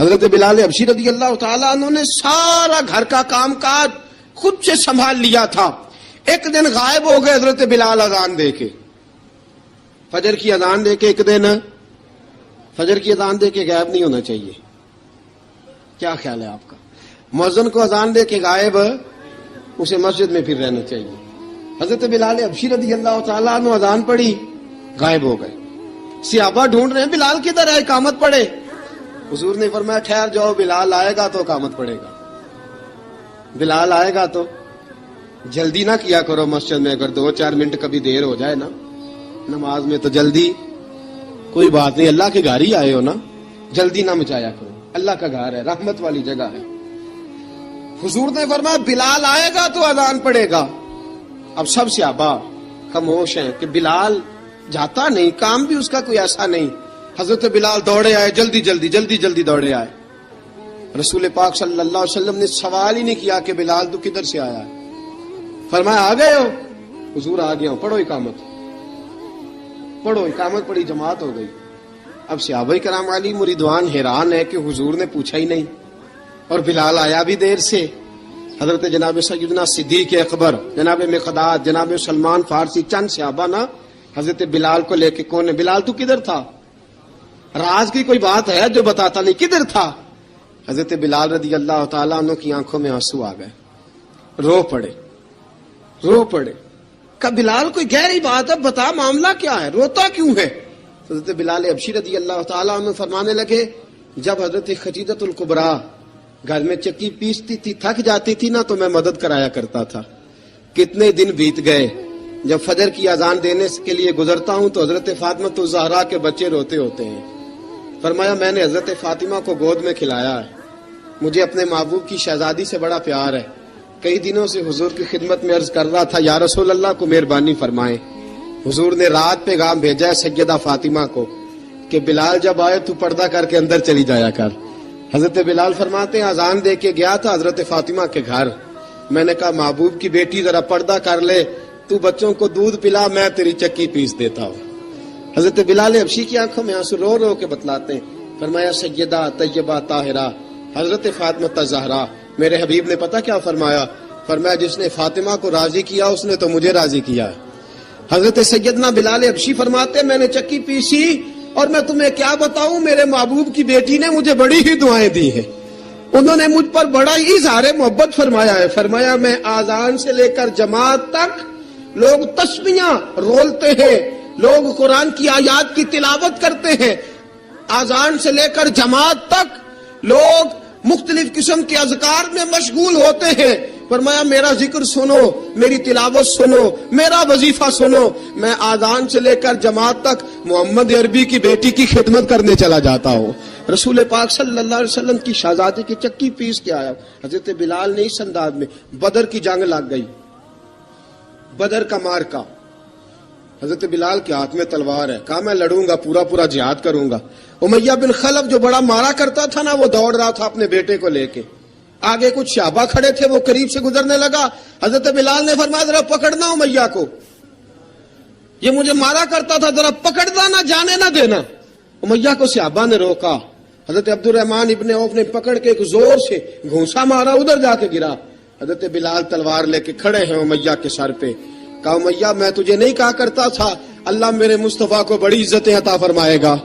حضرت بلال حبشی رضی اللہ تعالیٰ عنہ نے سارا گھر کا کام کاج خود سے سنبھال لیا تھا. ایک دن غائب ہو گئے حضرت بلال اذان دے کے, فجر کی اذان دے کے. ایک دن فجر کی اذان دے کے غائب نہیں ہونا چاہیے. کیا خیال ہے آپ کا؟ مؤذن کو اذان دے کے غائب, اسے مسجد میں پھر رہنا چاہیے. حضرت بلال حبشی رضی اللہ تعالیٰ عنہ اذان پڑھی, غائب ہو گئے. صحابہ ڈھونڈ رہے ہیں بلال کدھر ہے, اقامت پڑھے. حضور نے فرمایا ٹھہر جاؤ, بلال آئے گا تو اقامت پڑھے گا. بلال آئے گا تو جلدی نہ کیا کرو مسجد میں. اگر 2-4 منٹ کبھی دیر ہو جائے نا نماز میں تو جلدی کوئی بات نہیں, اللہ کے گھر ہی آئے ہو نا, جلدی نہ مچایا کرو. اللہ کا گھر ہے, رحمت والی جگہ ہے. حضور نے فرمایا بلال آئے گا تو اذان پڑھے گا. اب سب صحابہ خاموش ہیں کہ بلال جاتا نہیں, کام بھی اس کا کوئی ایسا نہیں. حضرت بلال دوڑے آئے, جلدی دوڑے آئے. رسول پاک صلی اللہ علیہ وسلم نے سوال ہی نہیں کیا کہ بلال تو کدھر سے آیا ہے. فرمایا آ گئے ہو؟ حضور آ گیا ہوں. پڑھو اقامت پڑھی, جماعت ہو گئی. اب صحابہ کرام علی مریدوان حیران ہے کہ حضور نے پوچھا ہی نہیں اور بلال آیا بھی دیر سے. حضرت جناب سیدنا صدیق اکبر, جناب مقداد, جناب سلمان فارسی, چند صحابہ نا حضرت بلال کو لے کے, کون ہے بلال تو کدھر تھا؟ راز کی کوئی بات ہے جو بتاتا نہیں, کدھر تھا؟ حضرت بلال رضی اللہ تعالیٰ عنہ کی آنکھوں میں آنسو آ گئے, رو پڑے. کہ بلال کوئی گہری بات ہے, بتا معاملہ کیا ہے, روتا کیوں ہے؟ حضرت بلال حبشی رضی اللہ تعالیٰ عنہ فرمانے لگے جب حضرت خدیجہ الکبریٰ گھر میں چکی پیستی تھی, تھک جاتی تھی نا تو میں مدد کرایا کرتا تھا. کتنے دن بیت گئے, جب فجر کی اذان دینے کے لیے گزرتا ہوں تو حضرت فاطمہ الزہرا کے بچے روتے ہوتے ہیں. فرمایا میں نے حضرت فاطمہ کو گود میں کھلایا ہے. مجھے اپنے محبوب کی شہزادی سے بڑا پیار ہے. کئی دنوں سے حضور کی خدمت میں عرض کر رہا تھا یا رسول اللہ کو مہربانی فرمائیں. حضور نے رات پیغام بھیجا ہے سیدہ فاطمہ کو کہ بلال جب آئے تو پردہ کر کے اندر چلی جایا کر. حضرت بلال فرماتے ہیں اذان دے کے گیا تھا حضرت فاطمہ کے گھر. میں نے کہا محبوب کی بیٹی ذرا پردہ کر لے, تو بچوں کو دودھ پلا, میں تیری چکی پیس دیتا ہوں. حضرت بلال حبشی کی آنکھوں میں آنسو رو کے بتلاتے ہیں. فرمایا سیدہ طیبہ طاہرہ حضرت فاطمہ الزہرا. میرے حبیب نے پتہ کیا فرمایا؟ فرمایا جس نے فاطمہ کو راضی کیا اس نے تو مجھے راضی کیا ہے. حضرت سیدنا بلال حبشی فرماتے میں نے چکی پیسی اور میں تمہیں کیا بتاؤں, میرے محبوب کی بیٹی نے مجھے بڑی ہی دعائیں دی ہیں. انہوں نے مجھ پر بڑا ہی اظہار محبت فرمایا ہے. فرمایا میں آذان سے لے کر جماعت تک لوگ تسبیحاں رولتے ہیں, لوگ قرآن کی آیات کی تلاوت کرتے ہیں. آذان سے لے کر جماعت تک لوگ مختلف قسم کے اذکار میں مشغول ہوتے ہیں. فرمایا میرا ذکر سنو, میری تلاوت سنو, میرا وظیفہ سنو. میں آذان سے لے کر جماعت تک محمد عربی کی بیٹی کی خدمت کرنے چلا جاتا ہوں. رسول پاک صلی اللہ علیہ وسلم کی شہزادی کی چکی پیس کے آیا. حضرت بلال نے اس انداز میں, بدر کی جنگ لگ گئی, بدر کا مارکا, حضرت بلال کے ہاتھ میں تلوار ہے. کہا میں لڑوں گا, پورا جہاد کروں گا. امیہ بن خلف جو بڑا مارا کرتا تھا نا, وہ دوڑ رہا تھا اپنے بیٹے کو لے کے. آگے کچھ صحابہ کھڑے تھے, وہ قریب سے گزرنے لگا. حضرت بلال نے فرمایا ذرا پکڑنا امیہ کو, یہ مجھے مارا کرتا تھا, ذرا پکڑنا, نہ جانے نہ دینا. امیہ کو صحابہ نے روکا. حضرت عبد الرحمن ابن عوف نے پکڑ کے ایک زور سے گھونسا مارا, ادھر جا کے گرا. حضرت بلال تلوار لے کے کھڑے ہیں امیہ کے سر پہ. کہا امیہ میں تجھے نہیں کہا کرتا تھا اللہ میرے مصطفیٰ کو بڑی عزتیں عطا فرمائے گا؟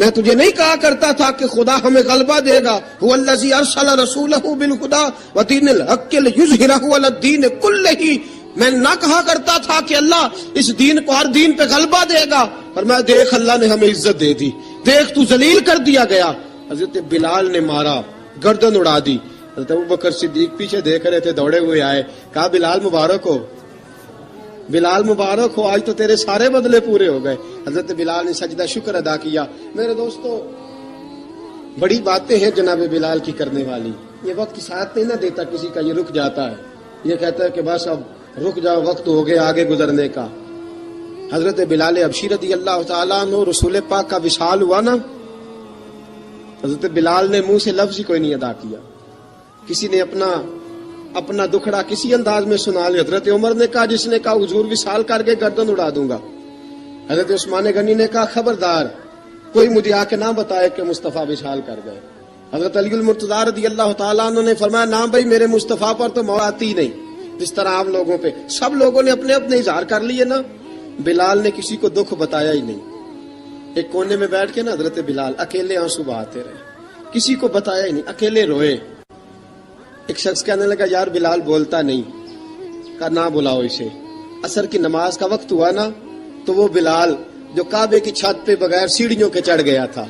میں تجھے نہیں کہا کرتا تھا کہ خدا ہمیں غلبہ دے گا؟ هو الذی ارسل رسولہ بالہدی ودین الحق لیظہرہ علی الدین کلہ. میں نہ کہا کرتا تھا کہ اللہ اس دین کو ہر دین پہ غلبہ دے گا, پر میں دیکھ اللہ نے ہمیں عزت دے دی, دیکھ تو ذلیل کر دیا گیا. حضرت بلال نے مارا, گردن اڑا دی. حضرت ابوبکر صدیق پیچھے دیکھ رہے تھے, دوڑے ہوئے آئے. کہا بلال مبارک ہو, بلال مبارک ہو, آج تو تیرے سارے بدلے پورے ہو گئے. حضرت بلال نے سجدہ شکر ادا کیا. میرے دوستو بڑی باتیں ہیں جناب بلال کی کرنے والی. یہ وقت ساتھ نہیں نہ دیتا کسی کا, یہ رک جاتا ہے, یہ کہتا ہے کہ بس اب رک جاؤ, وقت ہو گیا آگے گزرنے کا. حضرت بلال حبشی رضی اللہ تعالیٰ عنہ رسول پاک کا وصال ہوا نا, حضرت بلال نے منہ سے لفظ ہی کوئی نہیں ادا کیا. کسی نے اپنا دکھڑا کسی انداز میں سنا لیا. حضرت عمر نے کہا, جس نے کہا حضور وصال کر کے گردن اڑا دوں گا. حضرت عثمان غنی نے کہا خبردار کوئی مجھے آ کے نہ بتائے کہ مصطفیٰ وصال کر گئے. حضرت علی المرتضیٰ رضی اللہ تعالیٰ عنہ نے فرمایا نہ بھائی میرے مصطفیٰ پر تو موت آتی ہی نہیں جس طرح آپ لوگوں پہ. سب لوگوں نے اپنے اپنے اظہار کر لیے نا. بلال نے کسی کو دکھ بتایا ہی نہیں. ایک کونے میں بیٹھ کے نا حضرت بلال اکیلے آنسو بہاتے رہے, کسی کو بتایا ہی نہیں, اکیلے روئے. ایک شخص کہنے لگا یار بلال بولتا نہیں, کہا نہ بلاؤ اسے. عصر کی نماز کا وقت ہوا نا تو وہ بلال جو کعبے کی چھت پہ بغیر سیڑھیوں کے چڑھ گیا تھا,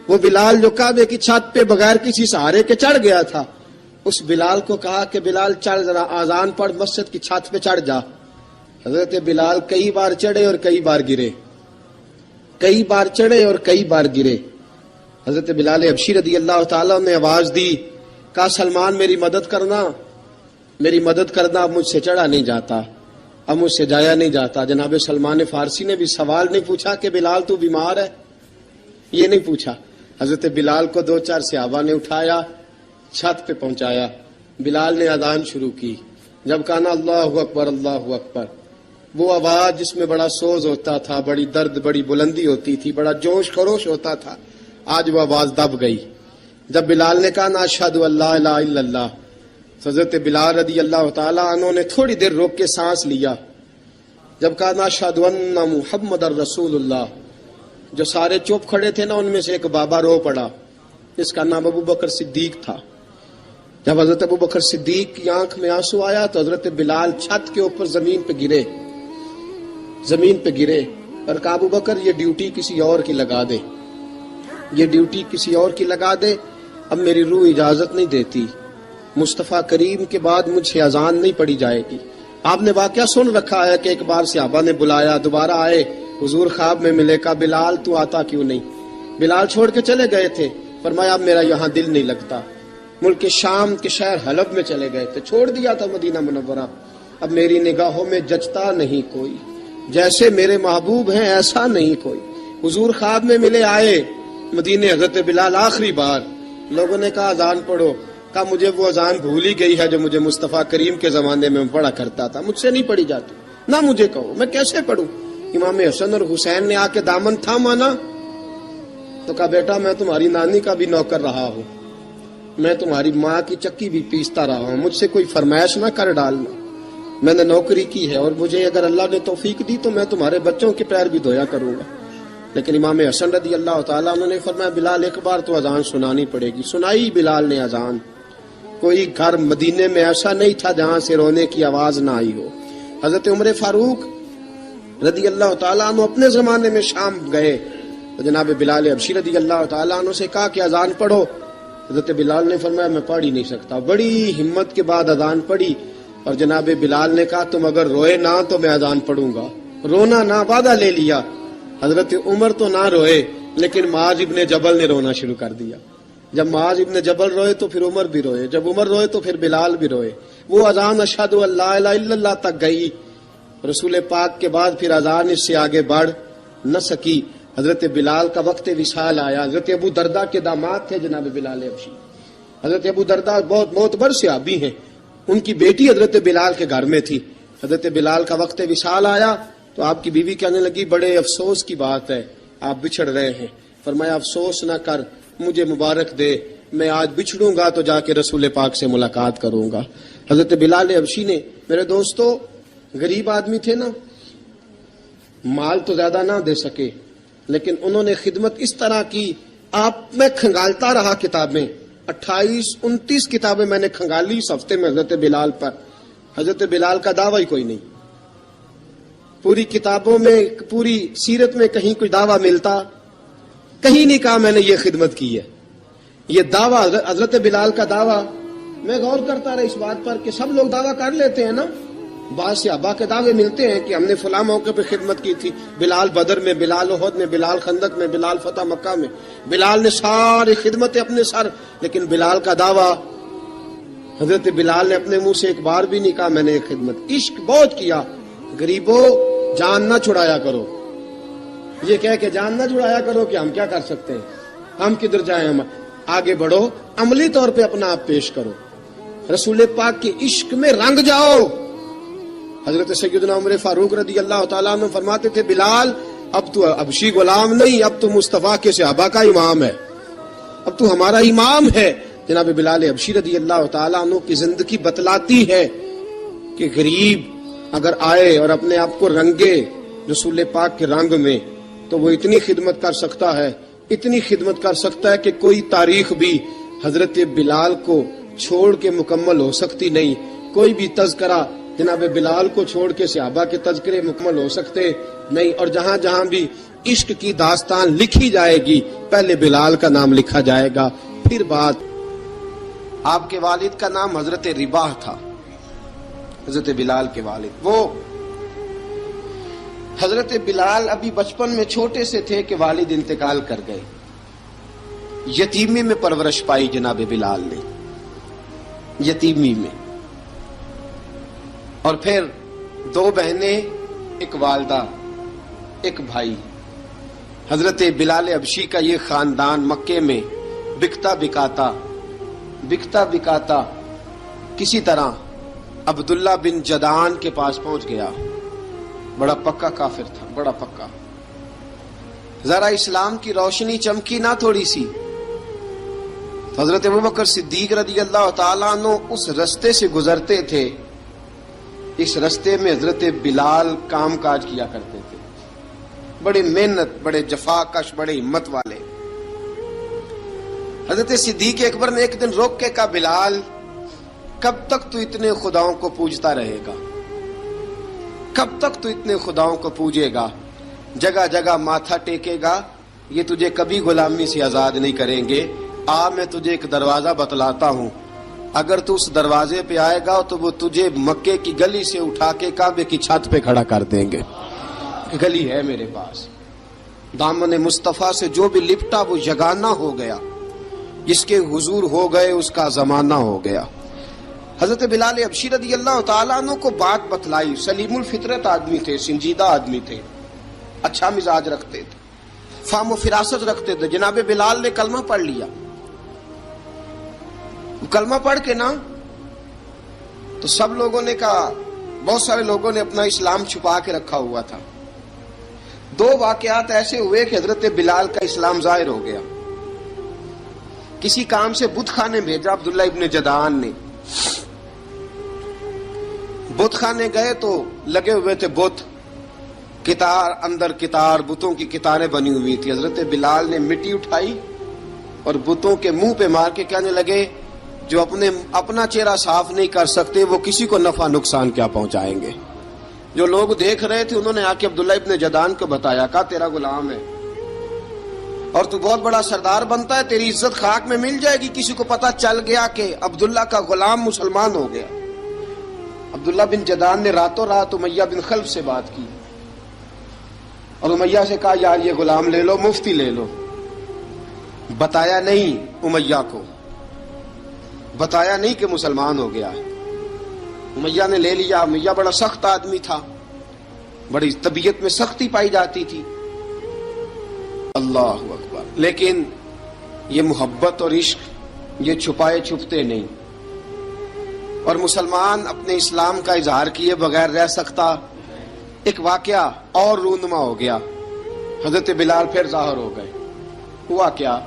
وہ بلال جو کعبے کی چھت پہ بغیر کسی سہارے کے چڑھ گیا تھا, اس بلال کو کہا کہ بلال چڑھ ذرا آذان پڑھ مسجد کی چھت پہ چڑھ جا. حضرت بلال کئی بار چڑھے اور کئی بار گرے, کئی بار چڑھے اور کئی بار گرے. حضرت بلال حبشی رضی اللہ تعالیٰ نے آواز دی, کہا سلمان میری مدد کرنا, میری مدد کرنا, اب مجھ سے چڑھا نہیں جاتا, اب مجھ سے جایا نہیں جاتا. جناب سلمان فارسی نے بھی سوال نہیں پوچھا کہ بلال تو بیمار ہے, یہ نہیں پوچھا. حضرت بلال کو 2-4 صحابہ نے اٹھایا, چھت پہ پہنچایا. بلال نے اذان شروع کی. جب کہا نا اللہ اکبر اللہ اکبر, وہ آواز جس میں بڑا سوز ہوتا تھا, بڑی درد, بڑی بلندی ہوتی تھی, بڑا جوش خروش ہوتا تھا, آج وہ آواز دب گئی. جب بلال نے کہا نا اشہد ان لا الہ الا اللہ, حضرت بلال رضی اللہ تعالیٰ عنہ نے تھوڑی دیر روک کے سانس لیا. جب کہا نا اشہد ان محمد الرسول اللہ, جو سارے چپ کھڑے تھے نا ان میں سے ایک بابا رو پڑا, جس کا نام ابو بکر صدیق تھا. جب حضرت ابو بکر صدیق کی آنکھ میں آنسو آیا تو حضرت بلال چھت کے اوپر زمین پہ گرے, زمین پہ گرے اور کہا ابو بکر یہ ڈیوٹی کسی اور کی لگا دے, یہ ڈیوٹی کسی اور کی لگا دے, اب میری روح اجازت نہیں دیتی, مصطفیٰ کریم کے بعد مجھے اذان نہیں پڑی جائے گی. آپ نے واقعہ سن رکھا ہے کہ ایک بار صحابہ نے بلایا, دوبارہ آئے, حضور خواب میں ملے, کہا بلال تو آتا کیوں نہیں. بلال چھوڑ کے چلے گئے تھے, فرمایا اب میرا یہاں دل نہیں لگتا. ملک شام کے شہر حلب میں چلے گئے تھے, چھوڑ دیا تھا مدینہ منورہ, اب میری نگاہوں میں جچتا نہیں کوئی, جیسے میرے محبوب ہیں ایسا نہیں کوئی. حضور خواب میں ملے, آئے مدینے, حضرت بلال آخری بار. لوگوں نے کہا اذان پڑھو, کہا مجھے وہ اذان بھول ہی گئی ہے جو مجھے مصطفیٰ کریم کے زمانے میں پڑھا کرتا تھا, مجھ سے نہیں پڑھی جاتی, نہ مجھے کہو, میں کیسے پڑھوں. امام حسن اور حسین نے آ کے دامن تھاما نا تو کہا بیٹا میں تمہاری نانی کا بھی نوکر رہا ہوں, میں تمہاری ماں کی چکی بھی پیستا رہا ہوں, مجھ سے کوئی فرمائش نہ کر ڈالنا, میں نے نوکری کی ہے اور مجھے اگر اللہ نے توفیق دی تو میں تمہارے بچوں کے پیر بھی دھویا کروں گا. لیکن امام حسن رضی اللہ تعالیٰ عنہ نے فرمایا بلال ایک بار تو اذان سنانی پڑے گی. سنائی بلال نے اذان. کوئی گھر مدینے میں ایسا نہیں تھا جہاں سے رونے کی آواز نہ آئی ہو. حضرت عمر فاروق رضی اللہ تعالیٰ عنہ اپنے زمانے میں شام گئے تو جناب بلال حبشی رضی اللہ تعالیٰ عنہ سے کہا کہ اذان پڑھو. حضرت بلال نے فرمایا میں پڑھ ہی نہیں سکتا. بڑی ہمت کے بعد اذان پڑھی اور جناب بلال نے کہا تم اگر روئے نہ تو میں اذان پڑھوں گا. رونا نہ, وعدہ لے لیا. حضرت عمر تو نہ روئے لیکن معاذ ابن جبل نے رونا شروع کر دیا. جب معاذ ابن جبل روئے تو پھر عمر بھی روئے, جب عمر روئے تو پھر بلال بھی روئے. وہ اذان اشہد ان لا الہ الا اللہ تک گئی. رسول پاک کے بعد پھر اذان اس سے آگے بڑھ نہ سکی. حضرت بلال کا وقت وصال آیا. حضرت ابو درداء کے داماد تھے جناب بلال حبشی. حضرت ابو درداء بہت معتبر صحابی ہیں, ان کی بیٹی حضرت بلال کے گھر میں تھی. حضرت بلال کا وقت وصال آیا تو آپ کی بیوی کہنے لگی بڑے افسوس کی بات ہے, آپ بچھڑ رہے ہیں. فرمایا افسوس نہ کر, مجھے مبارک دے, میں آج بچھڑوں گا تو جا کے رسول پاک سے ملاقات کروں گا. حضرت بلال حبشی نے, میرے دوستو غریب آدمی تھے نا, مال تو زیادہ نہ دے سکے لیکن انہوں نے خدمت اس طرح کی. آپ میں کھنگالتا رہا کتابیں, 28-29 کتابیں میں نے کھنگالی اس ہفتے میں حضرت بلال پر. حضرت بلال کا دعویٰ ہی کوئی نہیں. پوری کتابوں میں, پوری سیرت میں کہیں کوئی دعویٰ ملتا, کہیں نہیں کہا میں نے یہ خدمت کی ہے. یہ دعویٰ حضرت بلال کا دعویٰ, میں غور کرتا رہا اس بات پر کہ سب لوگ دعویٰ کر لیتے ہیں نا. بعض صحابہ کے دعوے ملتے ہیں کہ ہم نے فلاں موقع پہ خدمت کی تھی, بلال بدر میں, بلال احد میں, بلال خندق میں, بلال فتح مکہ میں, بلال نے ساری خدمتیں اپنے سر. لیکن بلال کا دعویٰ, حضرت بلال نے اپنے منہ سے ایک بار بھی نہیں کہا میں نے یہ خدمت. عشق بہت کیا. غریبوں جان نہ چھڑایا کرو, یہ کہہ کے جان نہ چھڑایا کرو کہ ہم کیا کر سکتے ہیں, ہم کدھر جائیں, ہم آگے بڑھو, عملی طور پہ اپنا آپ پیش کرو, رسول پاک کے عشق میں رنگ جاؤ. حضرت سیدنا عمر فاروق رضی اللہ تعالیٰ عنہ فرماتے تھے بلال اب تو حبشی غلام نہیں, اب تو مصطفیٰ کے صحابہ کا امام ہے. اب تو ہمارا امام ہے. جناب بلال حبشی رضی اللہ تعالیٰ عنہ کی زندگی بتلاتی ہے کہ غریب اگر آئے اور اپنے آپ کو رنگے رسول پاک کے رنگ میں تو وہ اتنی خدمت کر سکتا ہے، اتنی خدمت کر سکتا ہے کہ کوئی تاریخ بھی حضرت بلال کو چھوڑ کے مکمل ہو سکتی نہیں. کوئی بھی تذکرہ جناب بلال کو چھوڑ کے صحابہ کے تذکرے مکمل ہو سکتے نہیں. اور جہاں جہاں بھی عشق کی داستان لکھی جائے گی پہلے بلال کا نام لکھا جائے گا. پھر بات، آپ کے والد کا نام حضرت رباح تھا، حضرت بلال کے والد. وہ حضرت بلال ابھی بچپن میں چھوٹے سے تھے کہ والد انتقال کر گئے. یتیمی میں پرورش پائی جناب بلال نے، یتیمی میں. اور پھر 2 بہنیں، ایک والدہ، ایک بھائی. حضرت بلال حبشی کا یہ خاندان مکے میں بکتا بکاتا کسی طرح عبداللہ بن جدعان کے پاس پہنچ گیا. بڑا پکا کافر تھا، بڑا پکا. ذرا اسلام کی روشنی چمکی نہ تھوڑی سی، حضرت ابوبکر صدیق رضی اللہ تعالیٰ عنہ اس رستے سے گزرتے تھے. اس رستے میں حضرت بلال کام کاج کیا کرتے تھے، بڑے محنت، بڑے جفاکش، بڑے ہمت والے. حضرت صدیق اکبر نے ایک دن روک کے کہا، بلال کب تک تو اتنے خداؤں کو پوجتا رہے گا؟ کب تک تو اتنے خداؤں کو پوجے گا، جگہ جگہ ماتھا ٹیکے گا؟ یہ تجھے کبھی غلامی سے آزاد نہیں کریں گے. میں تجھے ایک دروازہ بتلاتا ہوں، اگر تو اس دروازے پہ آئے گا تو وہ تجھے مکے کی گلی سے اٹھا کے کعبے کی چھت پہ کھڑا کر دیں گے. گلی ہے میرے پاس. دامن مصطفیٰ سے جو بھی لپٹا وہ یگانہ ہو گیا، جس کے حضور ہو گئے اس کا زمانہ ہو گیا. حضرت بلال حبشی رضی اللہ تعالیٰ عنہ کو بات بتلائی. سلیم الفطرت آدمی تھے، سنجیدہ آدمی تھے، اچھا مزاج رکھتے تھے، فہم و فراست رکھتے تھے. جناب بلال نے کلمہ پڑھ لیا. کلمہ پڑھ کے نا تو سب لوگوں نے کہا، بہت سارے لوگوں نے اپنا اسلام چھپا کے رکھا ہوا تھا. 2 واقعات ایسے ہوئے کہ حضرت بلال کا اسلام ظاہر ہو گیا. کسی کام سے بت خانے بھیجا عبداللہ ابن جدعان نے. بت خانے گئے تو لگے ہوئے تھے بت، کتار اندر کتار، بتوں کی کتاریں بنی ہوئی تھی. حضرت بلال نے مٹی اٹھائی اور بتوں کے منہ پہ مار کے کہنے لگے، جو اپنا چہرہ صاف نہیں کر سکتے وہ کسی کو نفع نقصان کیا پہنچائیں گے. جو لوگ دیکھ رہے تھے انہوں نے آ کے عبداللہ ابن جدعان کو بتایا، کہا تیرا غلام ہے اور تو بہت بڑا سردار بنتا ہے، تیری عزت خاک میں مل جائے گی. کسی کو پتا چل گیا کہ عبداللہ کا غلام مسلمان ہو گیا. عبداللہ بن جدعان نے راتوں رات امیہ بن خلف سے بات کی اور امیہ سے کہا، یار یہ غلام لے لو، مفتی لے لو. بتایا نہیں امیہ کو، بتایا نہیں کہ مسلمان ہو گیا. امیہ نے لے لیا. امیہ بڑا سخت آدمی تھا، بڑی طبیعت میں سختی پائی جاتی تھی. اللہ اکبر. لیکن یہ محبت اور عشق یہ چھپائے چھپتے نہیں، اور مسلمان اپنے اسلام کا اظہار کیے بغیر رہ سکتا. ایک واقعہ اور رونما ہو گیا. حضرت بلال پھر ظاہر ہو گئے. ہوا کیا؟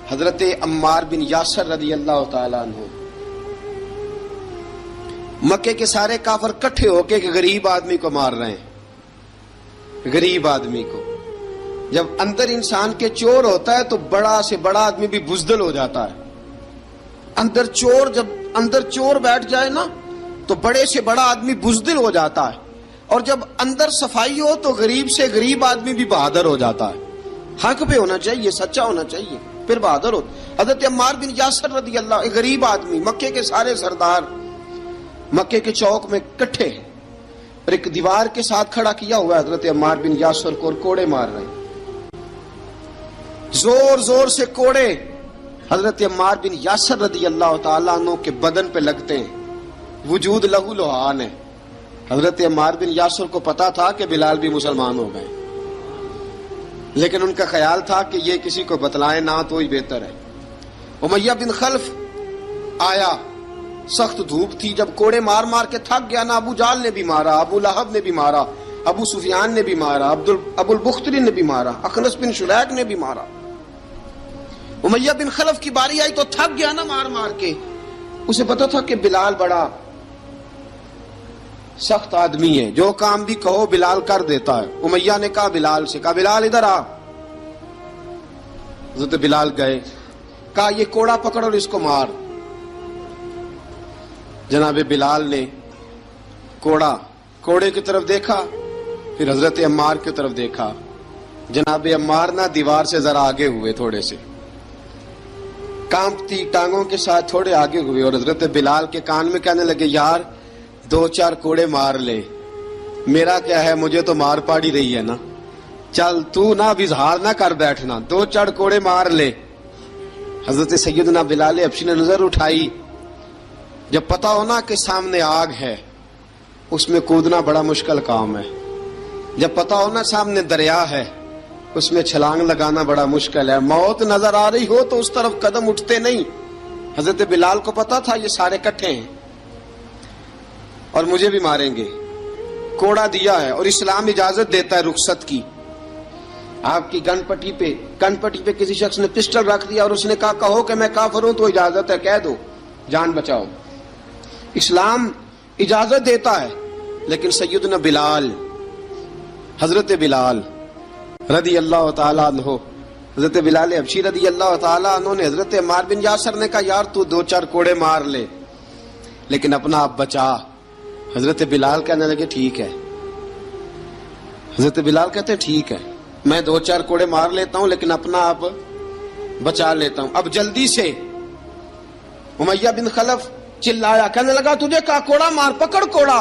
حضرت عمار بن یاسر رضی اللہ تعالیٰ عنہ، مکے کے سارے کافر کٹھے ہو کے ایک غریب آدمی کو مار رہے ہیں. غریب آدمی کو جب اندر انسان کے چور ہوتا ہے تو بڑا سے بڑا آدمی بھی بزدل ہو جاتا ہے. جب اندر چور بیٹھ جائے نا تو بڑے سے بڑا آدمی بزدل ہو جاتا ہے، اور جب اندر صفائی ہو تو غریب سے غریب آدمی بھی بہادر ہو جاتا ہے. حق پہ ہونا چاہیے، سچا ہونا چاہیے، پھر بہادر ہو. حضرت عمار بن یاسر رضی اللہ، ایک غریب آدمی، مکے کے سارے سردار مکے کے چوک میں کٹھے ہیں اور ایک دیوار کے ساتھ کھڑا کیا ہوا ہے حضرت عمار بن یاسر کو، اور کوڑے مار رہے ہیں. زور زور سے کوڑے حضرت عمار بن یاسر رضی اللہ تعالیٰ عنہ کے بدن پہ لگتے ہیں. وجود لہو لہان ہے. حضرت عمار بن یاسر کو پتا تھا کہ بلال بھی مسلمان ہو گئے، لیکن ان کا خیال تھا کہ یہ کسی کو بتلائے نہ تو ہی بہتر ہے. امیہ بن خلف آیا، سخت دھوپ تھی. جب کوڑے مار مار کے تھک گیا نا، ابو جال نے بھی مارا، ابو لہب نے بھی مارا، ابو سفیان نے بھی مارا، ابو البختری نے بھی مارا، اخنس بن شلیک نے بھی مارا. امیہ بن خلف کی باری آئی تو تھک گیا نا مار مار کے. اسے پتا تھا کہ بلال بڑا سخت آدمی ہے، جو کام بھی کہو بلال کر دیتا ہے. امیہ نے کہا بلال سے، کہا بلال ادھر آ. حضرت بلال گئے، کہا یہ کوڑا پکڑ اور اس کو مار. جناب بلال نے کوڑے کی طرف دیکھا، پھر حضرت عمار کی طرف دیکھا. جناب عمار نہ دیوار سے ذرا آگے ہوئے، تھوڑے سے کانپتی ٹانگوں کے ساتھ تھوڑے آگے ہوئے، اور حضرت بلال کے کان میں کہنے لگے یار 2-4 کوڑے مار لے. میرا کیا ہے، مجھے تو مار پاڑی رہی ہے نا، چل تو نہ اب اظہار نہ کر بیٹھنا، 2-4 کوڑے مار لے. حضرت سیدنا بلال حبشی نے نظر اٹھائی. جب پتا ہونا کہ سامنے آگ ہے، اس میں کودنا بڑا مشکل کام ہے. جب پتا ہونا سامنے دریا ہے، اس میں چھلانگ لگانا بڑا مشکل ہے. موت نظر آ رہی ہو تو اس طرف قدم اٹھتے نہیں. حضرت بلال کو پتا تھا یہ سارے کٹھے ہیں اور مجھے بھی ماریں گے. کوڑا دیا ہے اور اسلام اجازت دیتا ہے رخصت کی. آپ کی گن پٹی پہ کسی شخص نے پسٹل رکھ دیا اور اس نے کہا کہو کہ میں کافر ہوں تو اجازت ہے، کہہ دو، جان بچاؤ. اسلام اجازت دیتا ہے. لیکن سیدنا بلال، حضرت بلال رضی اللہ تعالیٰ عنہ، حضرت بلال حبشی رضی اللہ تعالیٰ عنہ نے حضرت عمار بن یاسر نے کہا یار تو 2-4 کوڑے مار لے لیکن اپنا آپ بچا. حضرت بلال کہنے لگے ٹھیک ہے. حضرت بلال کہتے ہیں ٹھیک ہے، میں 2-4 کوڑے مار لیتا ہوں لیکن اپنا آپ بچا لیتا ہوں. اب جلدی سے امیہ بن خلف چلایا، کہنے لگا تجھے کہا کوڑا مار، پکڑ کوڑا.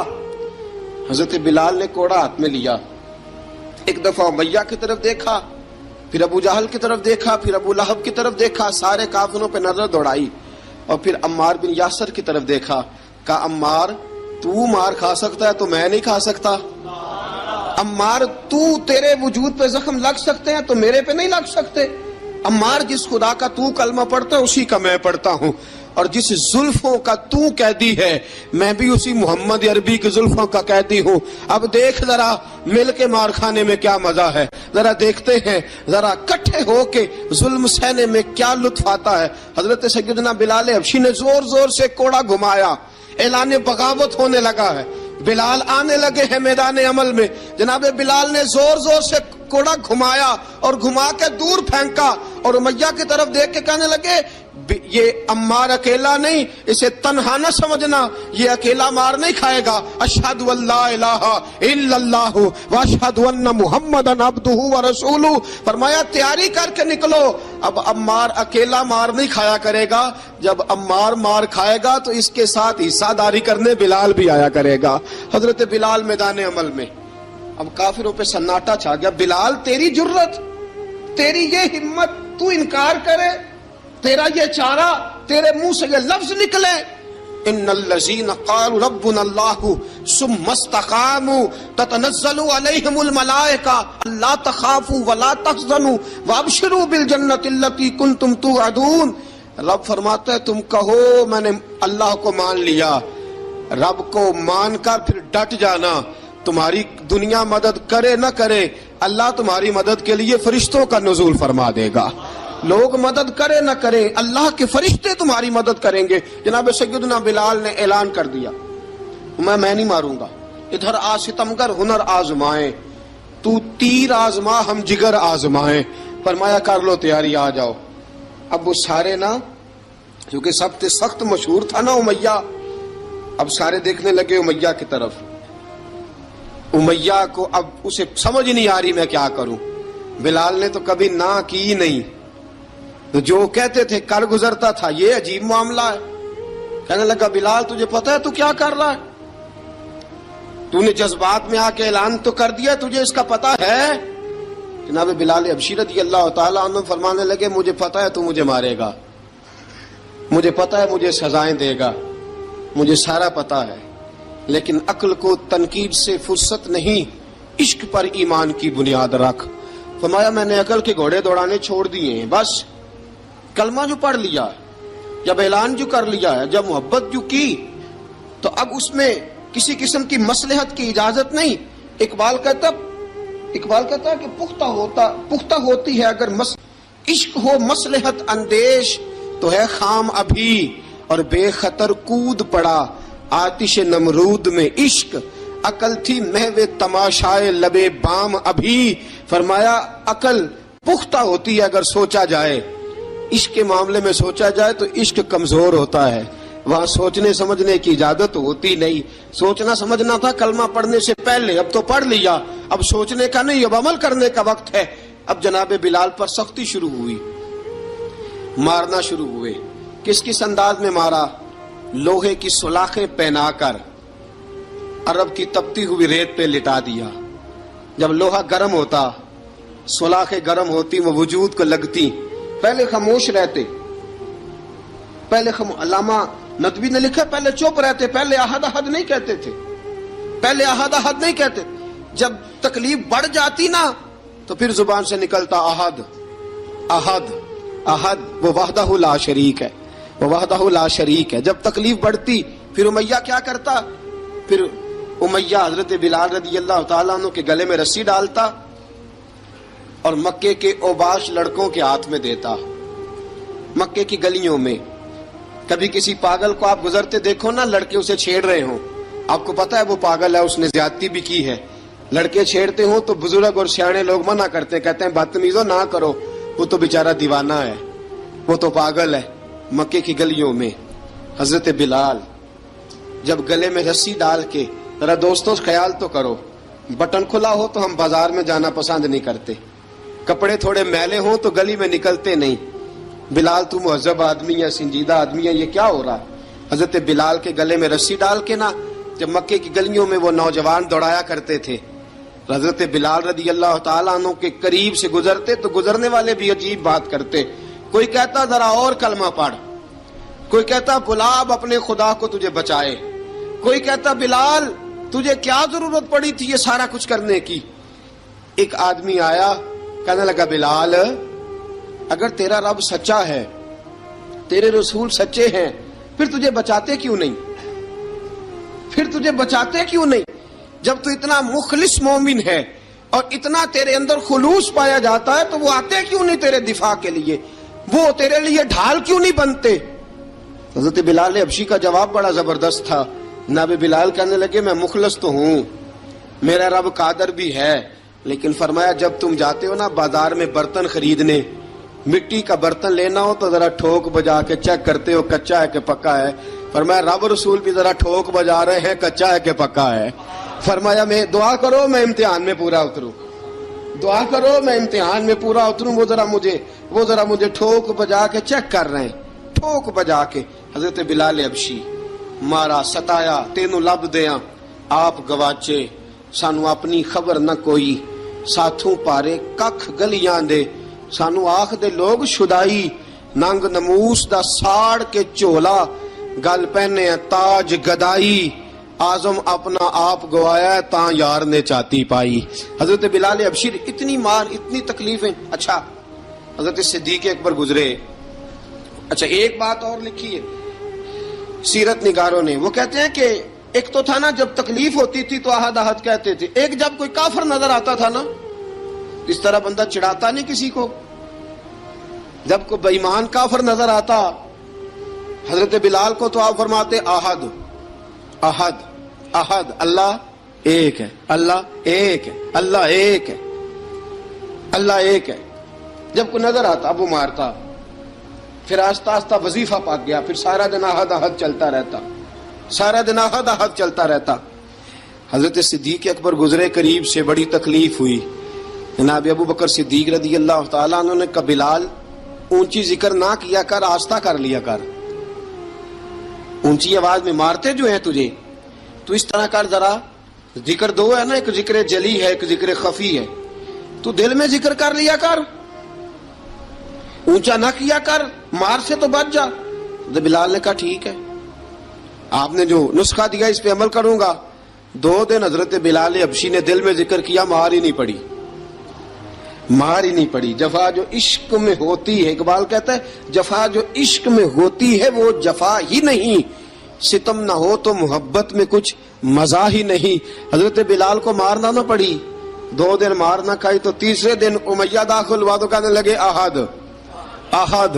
حضرت بلال نے کوڑا ہاتھ میں لیا، ایک دفعہ امیہ کی طرف دیکھا، پھر ابو جہل کی طرف دیکھا، پھر ابو لہب کی طرف دیکھا، سارے کافروں پہ نظر دوڑائی، اور پھر عمار بن یاسر کی طرف دیکھا. کہا عمار تو مار کھا سکتا ہے تو میں نہیں کھا سکتا. عمار تیرے وجود پہ زخم لگ سکتے ہیں تو میرے پہ نہیں لگ سکتے. عمار جس خدا کا تو کلمہ پڑھتا ہے اسی کا میں پڑھتا ہوں، اور جس زلفوں کا تو قیدی ہے میں بھی اسی محمد عربی کی زلفوں کا قیدی ہوں. اب دیکھ ذرا مل کے مار کھانے میں کیا مزہ ہے، ذرا دیکھتے ہیں ذرا کٹھے ہو کے ظلم سہنے میں کیا لطف آتا ہے. حضرت سیدنا بلال حبشی نے زور زور سے کوڑا گھمایا، اعلان بغاوت ہونے لگا ہے. بلال آنے لگے ہیں میدان عمل میں. جناب بلال نے زور زور سے کوڑا گھمایا اور گھما کے دور پھینکا، اور امیہ کی طرف دیکھ کے کہنے لگے یہ عمار اکیلا نہیں، اسے تنہا نہ سمجھنا، یہ اکیلا مار نہیں کھائے گا. اشہد ان لا الہ الا اللہ واشہد ان محمدن عبدہ ورسولہ. فرمایا تیاری کر کے نکلو، اب عمار اکیلا مار نہیں کھایا کرے گا، جب عمار مار کھائے گا تو اس کے ساتھ حصہ داری کرنے بلال بھی آیا کرے گا. حضرت بلال میدان عمل میں. اب کافروں پہ سناٹا چھا گیا. بلال تیری جرت، تیری یہ ہمت، تو انکار کرے، تیرا یہ چارہ، تیرے منہ سے یہ لفظ نکلے ان الذین قالوا ربنا اللہ ثم استقاموا تتنزل علیہم الملائکہ الا تخافوا ولا تحزنوا وابشروا بالجنۃ التی کنتم توعدون. رب فرماتا ہے تم کہو میں نے اللہ کو مان لیا، رب کو مان کر پھر ڈٹ جانا. تمہاری دنیا مدد کرے نہ کرے، اللہ تمہاری مدد کے لیے فرشتوں کا نزول فرما دے گا. لوگ مدد کرے نہ کرے، اللہ کے فرشتے تمہاری مدد کریں گے. جناب سیدنا بلال نے اعلان کر دیا میں نہیں ماروں گا. ادھر آ ستمگر ہنر آزمائیں، تو تیر آزما ہم جگر آزمائیں. فرمایا کر لو تیاری، آ جاؤ. اب وہ سارے نا، کیونکہ سب سے سخت مشہور تھا نا امیہ، اب سارے دیکھنے لگے امیہ کی طرف. امیہ کو اب اسے سمجھ نہیں آ رہی میں کیا کروں. بلال نے تو کبھی نہ کی نہیں، تو جو کہتے تھے کر گزرتا تھا. یہ عجیب معاملہ ہے. کہنے لگا بلال تجھے پتا ہے تو کیا کر رہا ہے؟ تو نے جذبات میں آ کے اعلان تو کر دیا، تجھے اس کا پتا ہے؟ جناب بلال حبشی رضی اللہ تعالیٰ عنہ فرمانے لگے مجھے پتا ہے تو مجھے مارے گا، مجھے پتا ہے مجھے سزائیں دے گا، مجھے سارا پتا ہے، لیکن عقل کو تنقید سے فرصت نہیں، عشق پر ایمان کی بنیاد رکھ. فرمایا میں نے عقل کے گھوڑے دوڑانے چھوڑ دیے ہیں، بس کلمہ جو پڑھ لیا، جب اعلان جو کر لیا ہے، جب محبت جو کی، تو اب اس میں کسی قسم کی مصلحت کی اجازت نہیں. اقبال کہتا ہے کہ پختہ ہوتی ہے اگر عشق ہو مصلحت اندیش تو ہے خام ابھی، اور بے خطر کود پڑا آتش نمرود میں عشق، عقل تھی محو تماشائے لبے بام ابھی۔ فرمایا عقل پختہ ہوتی ہے اگر سوچا جائے، عشق کے معاملے میں سوچا جائے تو عشق کمزور ہوتا ہے، وہاں سوچنے سمجھنے کی اجازت ہوتی نہیں۔ سوچنا سمجھنا تھا کلمہ پڑھنے سے پہلے، اب تو پڑھ لیا، اب سوچنے کا نہیں، اب عمل کرنے کا وقت ہے۔ اب جناب بلال پر سختی شروع ہوئی، مارنا شروع ہوئے۔ کس کس انداز میں مارا؟ لوہے کی سلاخیں پہنا کر عرب کی تپتی ہوئی ریت پہ لٹا دیا۔ جب لوہا گرم ہوتا، سلاخیں گرم ہوتی، وہ وجود کو لگتی، پہلے خاموش رہتے، پہلے علامہ ندوی نے لکھا پہلے چپ رہتے، پہلے احد احد نہیں کہتے تھے، پہلے احد احد نہیں کہتے، جب تکلیف بڑھ جاتی نا تو پھر زبان سے نکلتا احد احد احد، وہ وحدہ لا شریک ہے، وہ وحدہ لا شریک ہے۔ جب تکلیف بڑھتی پھر امیہ کیا کرتا؟ پھر امیہ حضرت بلال رضی اللہ تعالیٰ عنہ کے گلے میں رسی ڈالتا اور مکے کے اوباش لڑکوں کے ہاتھ میں دیتا۔ مکے کی گلیوں میں کبھی کسی پاگل کو آپ گزرتے دیکھو نا، لڑکے اسے چھیڑ رہے ہوں، آپ کو پتا ہے وہ پاگل ہے، اس نے زیادتی بھی کی ہے، لڑکے چھیڑتے ہوں تو بزرگ اور سیانے لوگ منع کرتے ہیں، کہتے ہیں بدتمیزوں نہ کرو، وہ تو بیچارہ دیوانہ ہے، وہ تو پاگل ہے۔ مکے کی گلیوں میں حضرت بلال جب گلے میں رسی ڈال کے، ذرا دوستوں خیال تو کرو، بٹن کھلا ہو تو ہم بازار میں جانا پسند نہیں کرتے، کپڑے تھوڑے میلے ہوں تو گلی میں نکلتے نہیں۔ بلال تو مہذب آدمی ہے، سنجیدہ آدمی ہے، یہ کیا ہو رہا؟ حضرت بلال کے گلے میں رسی ڈال کے نا، جب مکے کی گلیوں میں وہ نوجوان دوڑایا کرتے تھے، حضرت بلال رضی اللہ تعالیٰ عنہ کے قریب سے گزرتے تو گزرنے والے بھی عجیب بات کرتے، کوئی کہتا ذرا اور کلمہ پڑھ، کوئی کہتا بلا اب اپنے خدا کو تجھے بچائے، کوئی کہتا بلال تجھے کیا ضرورت پڑی تھی یہ سارا کچھ کرنے کی۔ ایک آدمی آیا کہنے لگا بلال اگر تیرا رب سچا ہے، تیرے رسول سچے ہیں، پھر تجھے بچاتے کیوں نہیں؟ پھر تجھے بچاتے کیوں نہیں؟ جب تو اتنا مخلص مومن ہے اور اتنا تیرے اندر خلوص پایا جاتا ہے تو وہ آتے کیوں نہیں تیرے دفاع کے لیے؟ وہ تیرے لیے ڈھال کیوں نہیں بنتے؟ حضرت بلال حبشی کا جواب بڑا زبردست تھا۔ جناب بلال کہنے لگے میں مخلص تو ہوں، میرا رب قادر بھی ہے، لیکن فرمایا جب تم جاتے ہو نا بازار میں برتن خریدنے، مٹی کا برتن لینا ہو تو ذرا ٹھوک بجا کے چیک کرتے ہو کچا ہے کہ پکا ہے۔ فرمایا رب رسول بھی ذرا ٹھوک بجا رہے ہیں کچا ہے کہ پکا ہے۔ فرمایا میں دعا کرو میں امتحان میں پورا اتروں، دعا کرو میں امتحان میں پورا اتروں، وہ ذرا مجھے ٹھوک بجا کے چیک کر رہے ہیں، ٹھوک بجا کے۔ حضرت بلال حبشی مارا ستایا تینوں لب دیاں آپ گواچے، سانو اپنی خبر نہ کوئی، ساتھوں پارے ککھ گلیاں دے، سانو آخ دے لوگ شدائی، ننگ نموس دا ساڑ کے چولا، گل پہنے تاج گدائی، آزم اپنا آپ گوایا ہے تاں یار نے چاتی پائی۔ حضرت بلال حبشی اتنی مار اتنی تکلیفیں۔ اچھا حضرت صدیق اکبر گزرے، اچھا ایک بات اور لکھی ہے سیرت نگاروں نے، وہ کہتے ہیں کہ ایک تو تھا نا جب تکلیف ہوتی تھی تو احد احد کہتے تھے، ایک جب کوئی کافر نظر آتا تھا نا اس طرح بندہ چڑھاتا نہیں کسی کو، جب کوئی بے ایمان کافر نظر آتا حضرت بلال کو تو آپ فرماتے احد احد احد، اللہ ایک ہے، اللہ ایک ہے، اللہ ایک ہے، اللہ ایک ہے۔ جب کوئی نظر آتا اب وہ مارتا، پھر آہستہ آہستہ وظیفہ پاک گیا، پھر سارا دن احد احد چلتا رہتا، سارا دن احد احد چلتا رہتا۔ حضرت صدیق اکبر گزرے قریب سے، بڑی تکلیف ہوئی، جناب ابو بکر صدیق رضی اللہ تعالیٰ عنہ نے کہا بلال اونچی ذکر نہ کیا کر، آہستہ کر لیا کر، اونچی آواز میں مارتے جو ہیں تجھے تو اس طرح کر، ذرا ذکر دو ہے نا، ایک ذکر جلی ہے ایک ذکر خفی ہے، تو دل میں ذکر کر لیا کر، اونچا نہ کیا کر، مار سے تو بچ جا۔ بلال نے کہا ٹھیک ہے، آپ نے جو نسخہ دیا اس پہ عمل کروں گا۔ 2 دن حضرت بلال حبشی نے دل میں ذکر کیا، مار ہی نہیں پڑی، مار ہی نہیں پڑی۔ جفا جو عشق میں ہوتی ہے، اقبال کہتا ہے جفا جو عشق میں ہوتی ہے وہ جفا ہی نہیں، ستم نہ ہو تو محبت میں کچھ مزہ ہی نہیں۔ حضرت بلال کو مارنا نہ پڑی، 2 دن مار نہ کھائی تو تیسرے دن امیہ داخل ہوا تو کہنے لگے احد احد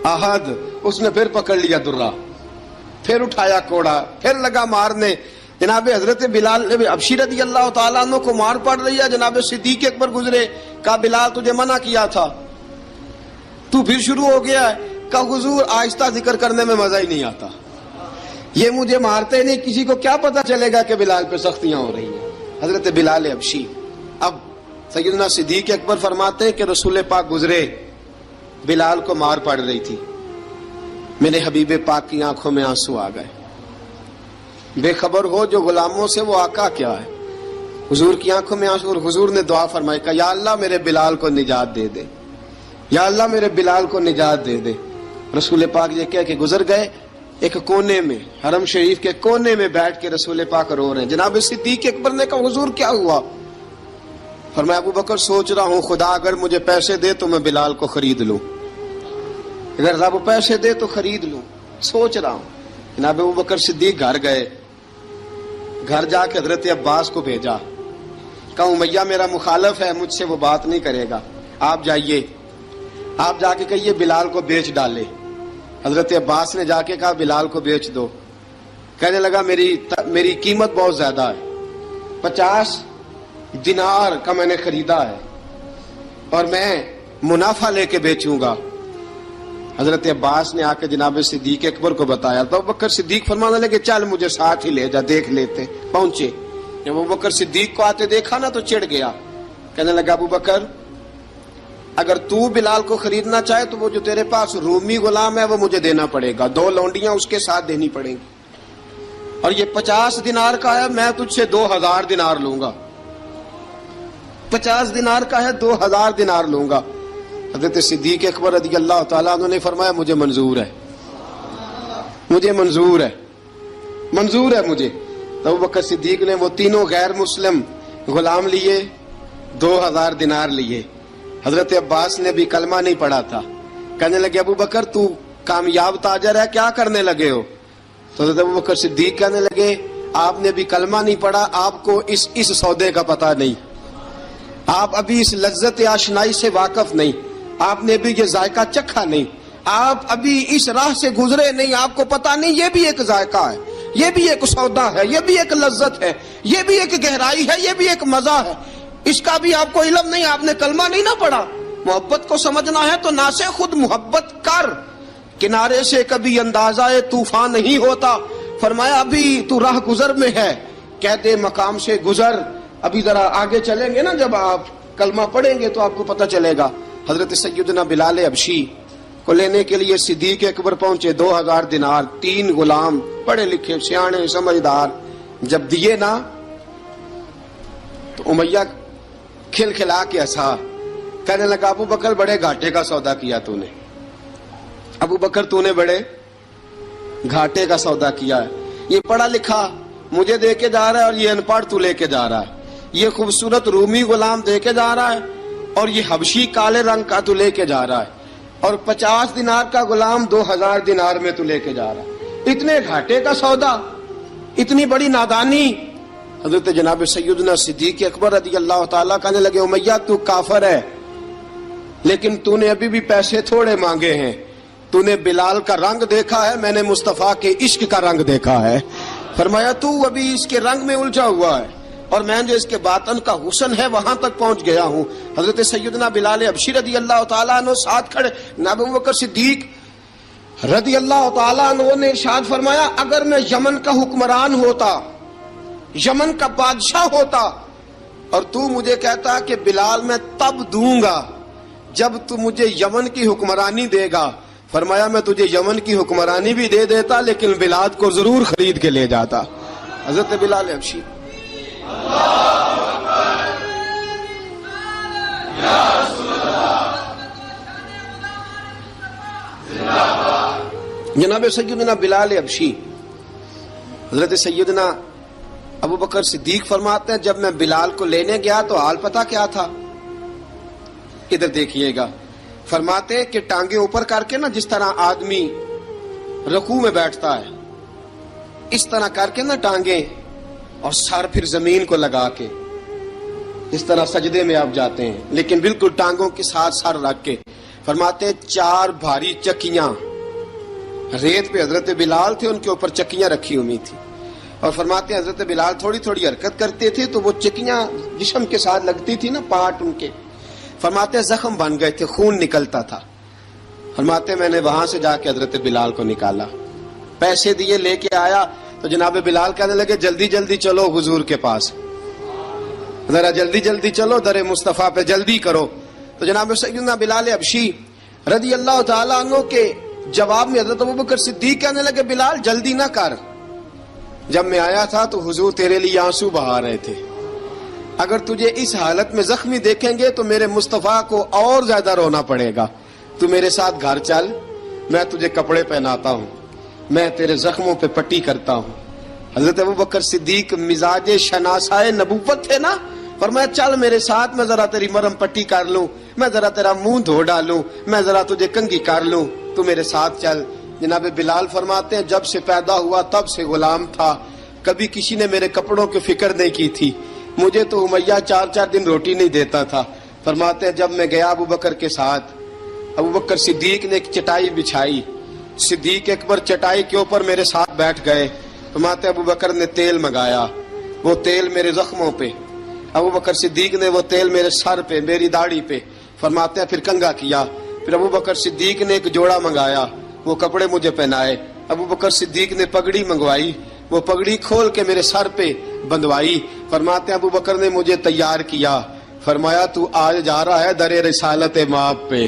احد. اس نے پھر پکڑ لیا درہ، پھر اٹھایا کوڑا، پھر لگا مارنے. جناب حضرت بلال حبشی رضی اللہ تعالیٰ عنہ کو مار پڑ رہی ہے. جناب صدیق اکبر گزرے، کہا بلال تجھے منع کیا تھا، تو پھر شروع ہو گیا ہے. کہا حضور آہستہ ذکر کرنے میں مزہ ہی نہیں آتا، یہ مجھے مارتے نہیں، کسی کو کیا پتا چلے گا کہ بلال پہ سختیاں ہو رہی ہیں. حضرت بلال حبشی. اب سیدنا صدیق اکبر فرماتے ہیں کہ رسول پاک گزرے، بلال کو مار پڑ رہی تھی، میرے حبیب پاک کی آنکھوں میں آنسو آ گئے. بے خبر ہو جو غلاموں سے وہ آقا کیا ہے. حضور کی آنکھوں میں آنسو، اور حضور نے دعا فرمائی کہ یا اللہ میرے بلال کو نجات دے دے، یا اللہ میرے بلال کو نجات دے دے. رسول پاک یہ کہہ کہ گزر گئے. ایک کونے میں، حرم شریف کے کونے میں بیٹھ کے رسول پاک رو رہے ہیں. جناب صدیق اکبر نے کہا حضور کیا ہوا؟ فرمایا ابو بکر سوچ رہا ہوں خدا اگر مجھے پیسے دے تو میں بلال کو خرید لوں، اگر رب پیسے دے تو خرید لوں، سوچ رہا ہوں. جناب ابو بکر صدیق گھر گئے، گھر جا کے حضرت عباس کو بھیجا، کہا امیہ میرا مخالف ہے، مجھ سے وہ بات نہیں کرے گا، آپ جائیے، آپ جا کے کہیے بلال کو بیچ ڈالے. حضرت عباس نے جا کے کہا بلال کو بیچ دو. کہنے لگا میری قیمت بہت زیادہ ہے، 50 دینار کا میں نے خریدا ہے اور میں منافع لے کے بیچوں گا. حضرت عباس نے آ کے جناب صدیق اکبر کو بتایا تو ابو بکر صدیق فرمانے لگے چل مجھے ساتھ ہی لے جا، دیکھ لیتے. پہنچے، جب ابو بکر صدیق کو آتے دیکھا نا تو چڑ گیا. کہنے لگا ابو بکر اگر تو بلال کو خریدنا چاہے تو وہ جو تیرے پاس رومی غلام ہے وہ مجھے دینا پڑے گا، 2 لونڈیاں اس کے ساتھ دینی پڑیں گی، اور یہ 50 دینار کا ہے، میں تجھ سے 2000 دینار لوں گا. 50 دینار کا ہے، 2000 دینار لوں گا. حضرت صدیق اکبر رضی اللہ تعالیٰ عنہ نے فرمایا مجھے منظور ہے، مجھے منظور ہے، منظور ہے مجھے. تو ابو بکر صدیق نے وہ تینوں غیر مسلم غلام لیے، 2000 دینار لیے. حضرت عباس نے بھی کلمہ نہیں پڑھا تھا. کہنے لگے ابو بکر تو کامیاب تاجر ہے، کیا کرنے لگے ہو؟ تو حضرت ابو بکر صدیق کہنے لگے آپ نے بھی کلمہ نہیں پڑھا، آپ کو اس سودے کا پتہ نہیں، آپ ابھی اس لذت آشنائی سے واقف نہیں، آپ نے بھی یہ ذائقہ چکھا نہیں، آپ ابھی اس راہ سے گزرے نہیں، آپ کو پتہ نہیں یہ بھی ایک ذائقہ ہے، یہ بھی ایک سودا ہے، یہ بھی ایک لذت ہے، یہ بھی ایک گہرائی ہے، یہ بھی ایک مزہ ہے، اس کا بھی آپ کو علم نہیں، آپ نے کلمہ نہیں نہ پڑھا. محبت کو سمجھنا ہے تو نہ سے خود محبت کر، کنارے سے کبھی اندازہ طوفان نہیں ہوتا. فرمایا ابھی تو راہ گزر میں ہے، کہتے مقام سے گزر، ابھی ذرا آگے چلیں گے نا، جب آپ کلمہ پڑھیں گے تو آپ کو پتہ چلے گا. حضرت سیدنا بلال حبشی کو لینے کے لیے صدیق اکبر پہنچے، 2000 دینار، 3 غلام پڑھے لکھے سیانے سمجھدار. جب دیے نا تو امیہ کھل کھلا کے ہنسا، کہنے لگا ابو بکر بڑے گھاٹے کا سودا کیا تو نے، ابو بکر تو نے بڑے گھاٹے کا سودا کیا ہے. یہ پڑھا لکھا مجھے دے کے جا رہا ہے اور یہ ان پڑھ تو لے کے جا رہا ہے، یہ خوبصورت رومی غلام دے کے جا رہا ہے اور یہ حبشی کالے رنگ کا تو لے کے جا رہا ہے، اور 50 دینار کا غلام 2000 دینار میں تو لے کے جا رہا ہے. اتنے گھاٹے کا سودا، اتنی بڑی نادانی. حضرت جناب سیدنا صدیق اکبر رضی اللہ تعالیٰ کہنے لگے امیہ تو کافر ہے، لیکن تو نے ابھی بھی پیسے تھوڑے مانگے ہیں، تو نے بلال کا رنگ دیکھا ہے، میں نے مصطفیٰ کے عشق کا رنگ دیکھا ہے. فرمایا تو ابھی اس کے رنگ میں الجھا ہوا ہے اور میں جو اس کے باطن کا حسن ہے وہاں تک پہنچ گیا ہوں. حضرت سیدنا بلال حبشی رضی اللہ تعالیٰ عنہ ساتھ کھڑے. ابو بکر صدیق رضی اللہ تعالیٰ عنہ نے ارشاد فرمایا اگر میں یمن کا حکمران ہوتا، یمن کا بادشاہ ہوتا، اور تو مجھے کہتا کہ بلال میں تب دوں گا جب تو مجھے یمن کی حکمرانی دے گا. فرمایا میں تجھے یمن کی حکمرانی بھی دے دیتا لیکن بلال کو ضرور خرید کے لے جاتا. حضرت بلال حبشی. جناب سیدنا بلال حبشی، حضرت سیدنا ابو بکر صدیق فرماتے ہیں جب میں بلال کو لینے گیا تو حال پتہ کیا تھا؟ ادھر دیکھیے گا. فرماتے ہیں کہ ٹانگیں اوپر کر کے نا جس طرح آدمی رکوع میں بیٹھتا ہے اس طرح کر کے نا ٹانگیں، اور سر پھر زمین کو لگا کے اس طرح سجدے میں آپ جاتے ہیں، لیکن بالکل ٹانگوں کے ساتھ سر رکھ کے. فرماتے ہیں 4 بھاری چکیاں ریت پہ حضرت بلال تھے، ان کے اوپر چکیاں رکھی ہوئی تھی، اور فرماتے ہیں حضرت بلال تھوڑی تھوڑی حرکت کرتے تھے تو وہ چکیاں جسم کے ساتھ لگتی تھی نا، پاٹ ان کے، فرماتے ہیں زخم بن گئے تھے، خون نکلتا تھا۔ فرماتے ہیں میں نے وہاں سے جا کے حضرت بلال کو نکالا، پیسے دیے، لے کے آیا تو جناب بلال کہنے لگے جلدی جلدی چلو حضور کے پاس، ذرا جلدی جلدی چلو، در مصطفیٰ پہ جلدی کرو۔ تو جناب سیدنا بلال حبشی رضی اللہ تعالیٰ عنہ کے جواب میں حضرت ابوبکر صدیق کہنے لگے بلال جلدی نہ کر، جب میں آیا تھا تو حضور تیرے لیے آنسو بہا رہے تھے، اگر تجھے اس حالت میں زخمی دیکھیں گے تو میرے مصطفیٰ کو اور زیادہ رونا پڑے گا، تو میرے ساتھ گھر چل، میں تجھے کپڑے پہناتا ہوں، میں تیرے زخموں پہ پٹی کرتا ہوں۔ حضرت ابوبکر صدیق مزاج شناسائے نبوت تھے نا، فرمایا چل میرے ساتھ، میں ذرا تیری مرہم پٹی کر لوں، میں ذرا تیرا منہ دھو ڈالوں، میں ذرا تجھے کنگھی کر لوں، تو میرے ساتھ چل۔ جناب بلال فرماتے ہیں جب سے پیدا ہوا تب سے غلام تھا، کبھی کسی نے میرے کپڑوں کی فکر نہیں کی تھی، مجھے تو امیہ 4 دن روٹی نہیں دیتا تھا۔ فرماتے ہیں جب میں گیا ابوبکر کے ساتھ، ابوبکر صدیق نے ایک چٹائی بچھائی، صدیق اکبر چٹائی کے اوپر میرے ساتھ بیٹھ گئے۔ فرماتے ہیں ابوبکر نے تیل منگایا، وہ تیل میرے زخموں پہ، ابوبکر صدیق نے وہ تیل میرے سر پہ، میری داڑھی پہ، فرماتے ہیں پھر کنگھا کیا، پھر ابوبکر صدیق نے ایک جوڑا منگایا، وہ کپڑے مجھے پہنائے، ابوبکر صدیق نے پگڑی منگوائی، وہ پگڑی کھول کے میرے سر پہ بندھوائی۔ فرماتے ہیں ابوبکر نے مجھے تیار کیا، فرمایا تو آج جا رہا ہے در رسالت مآب پہ،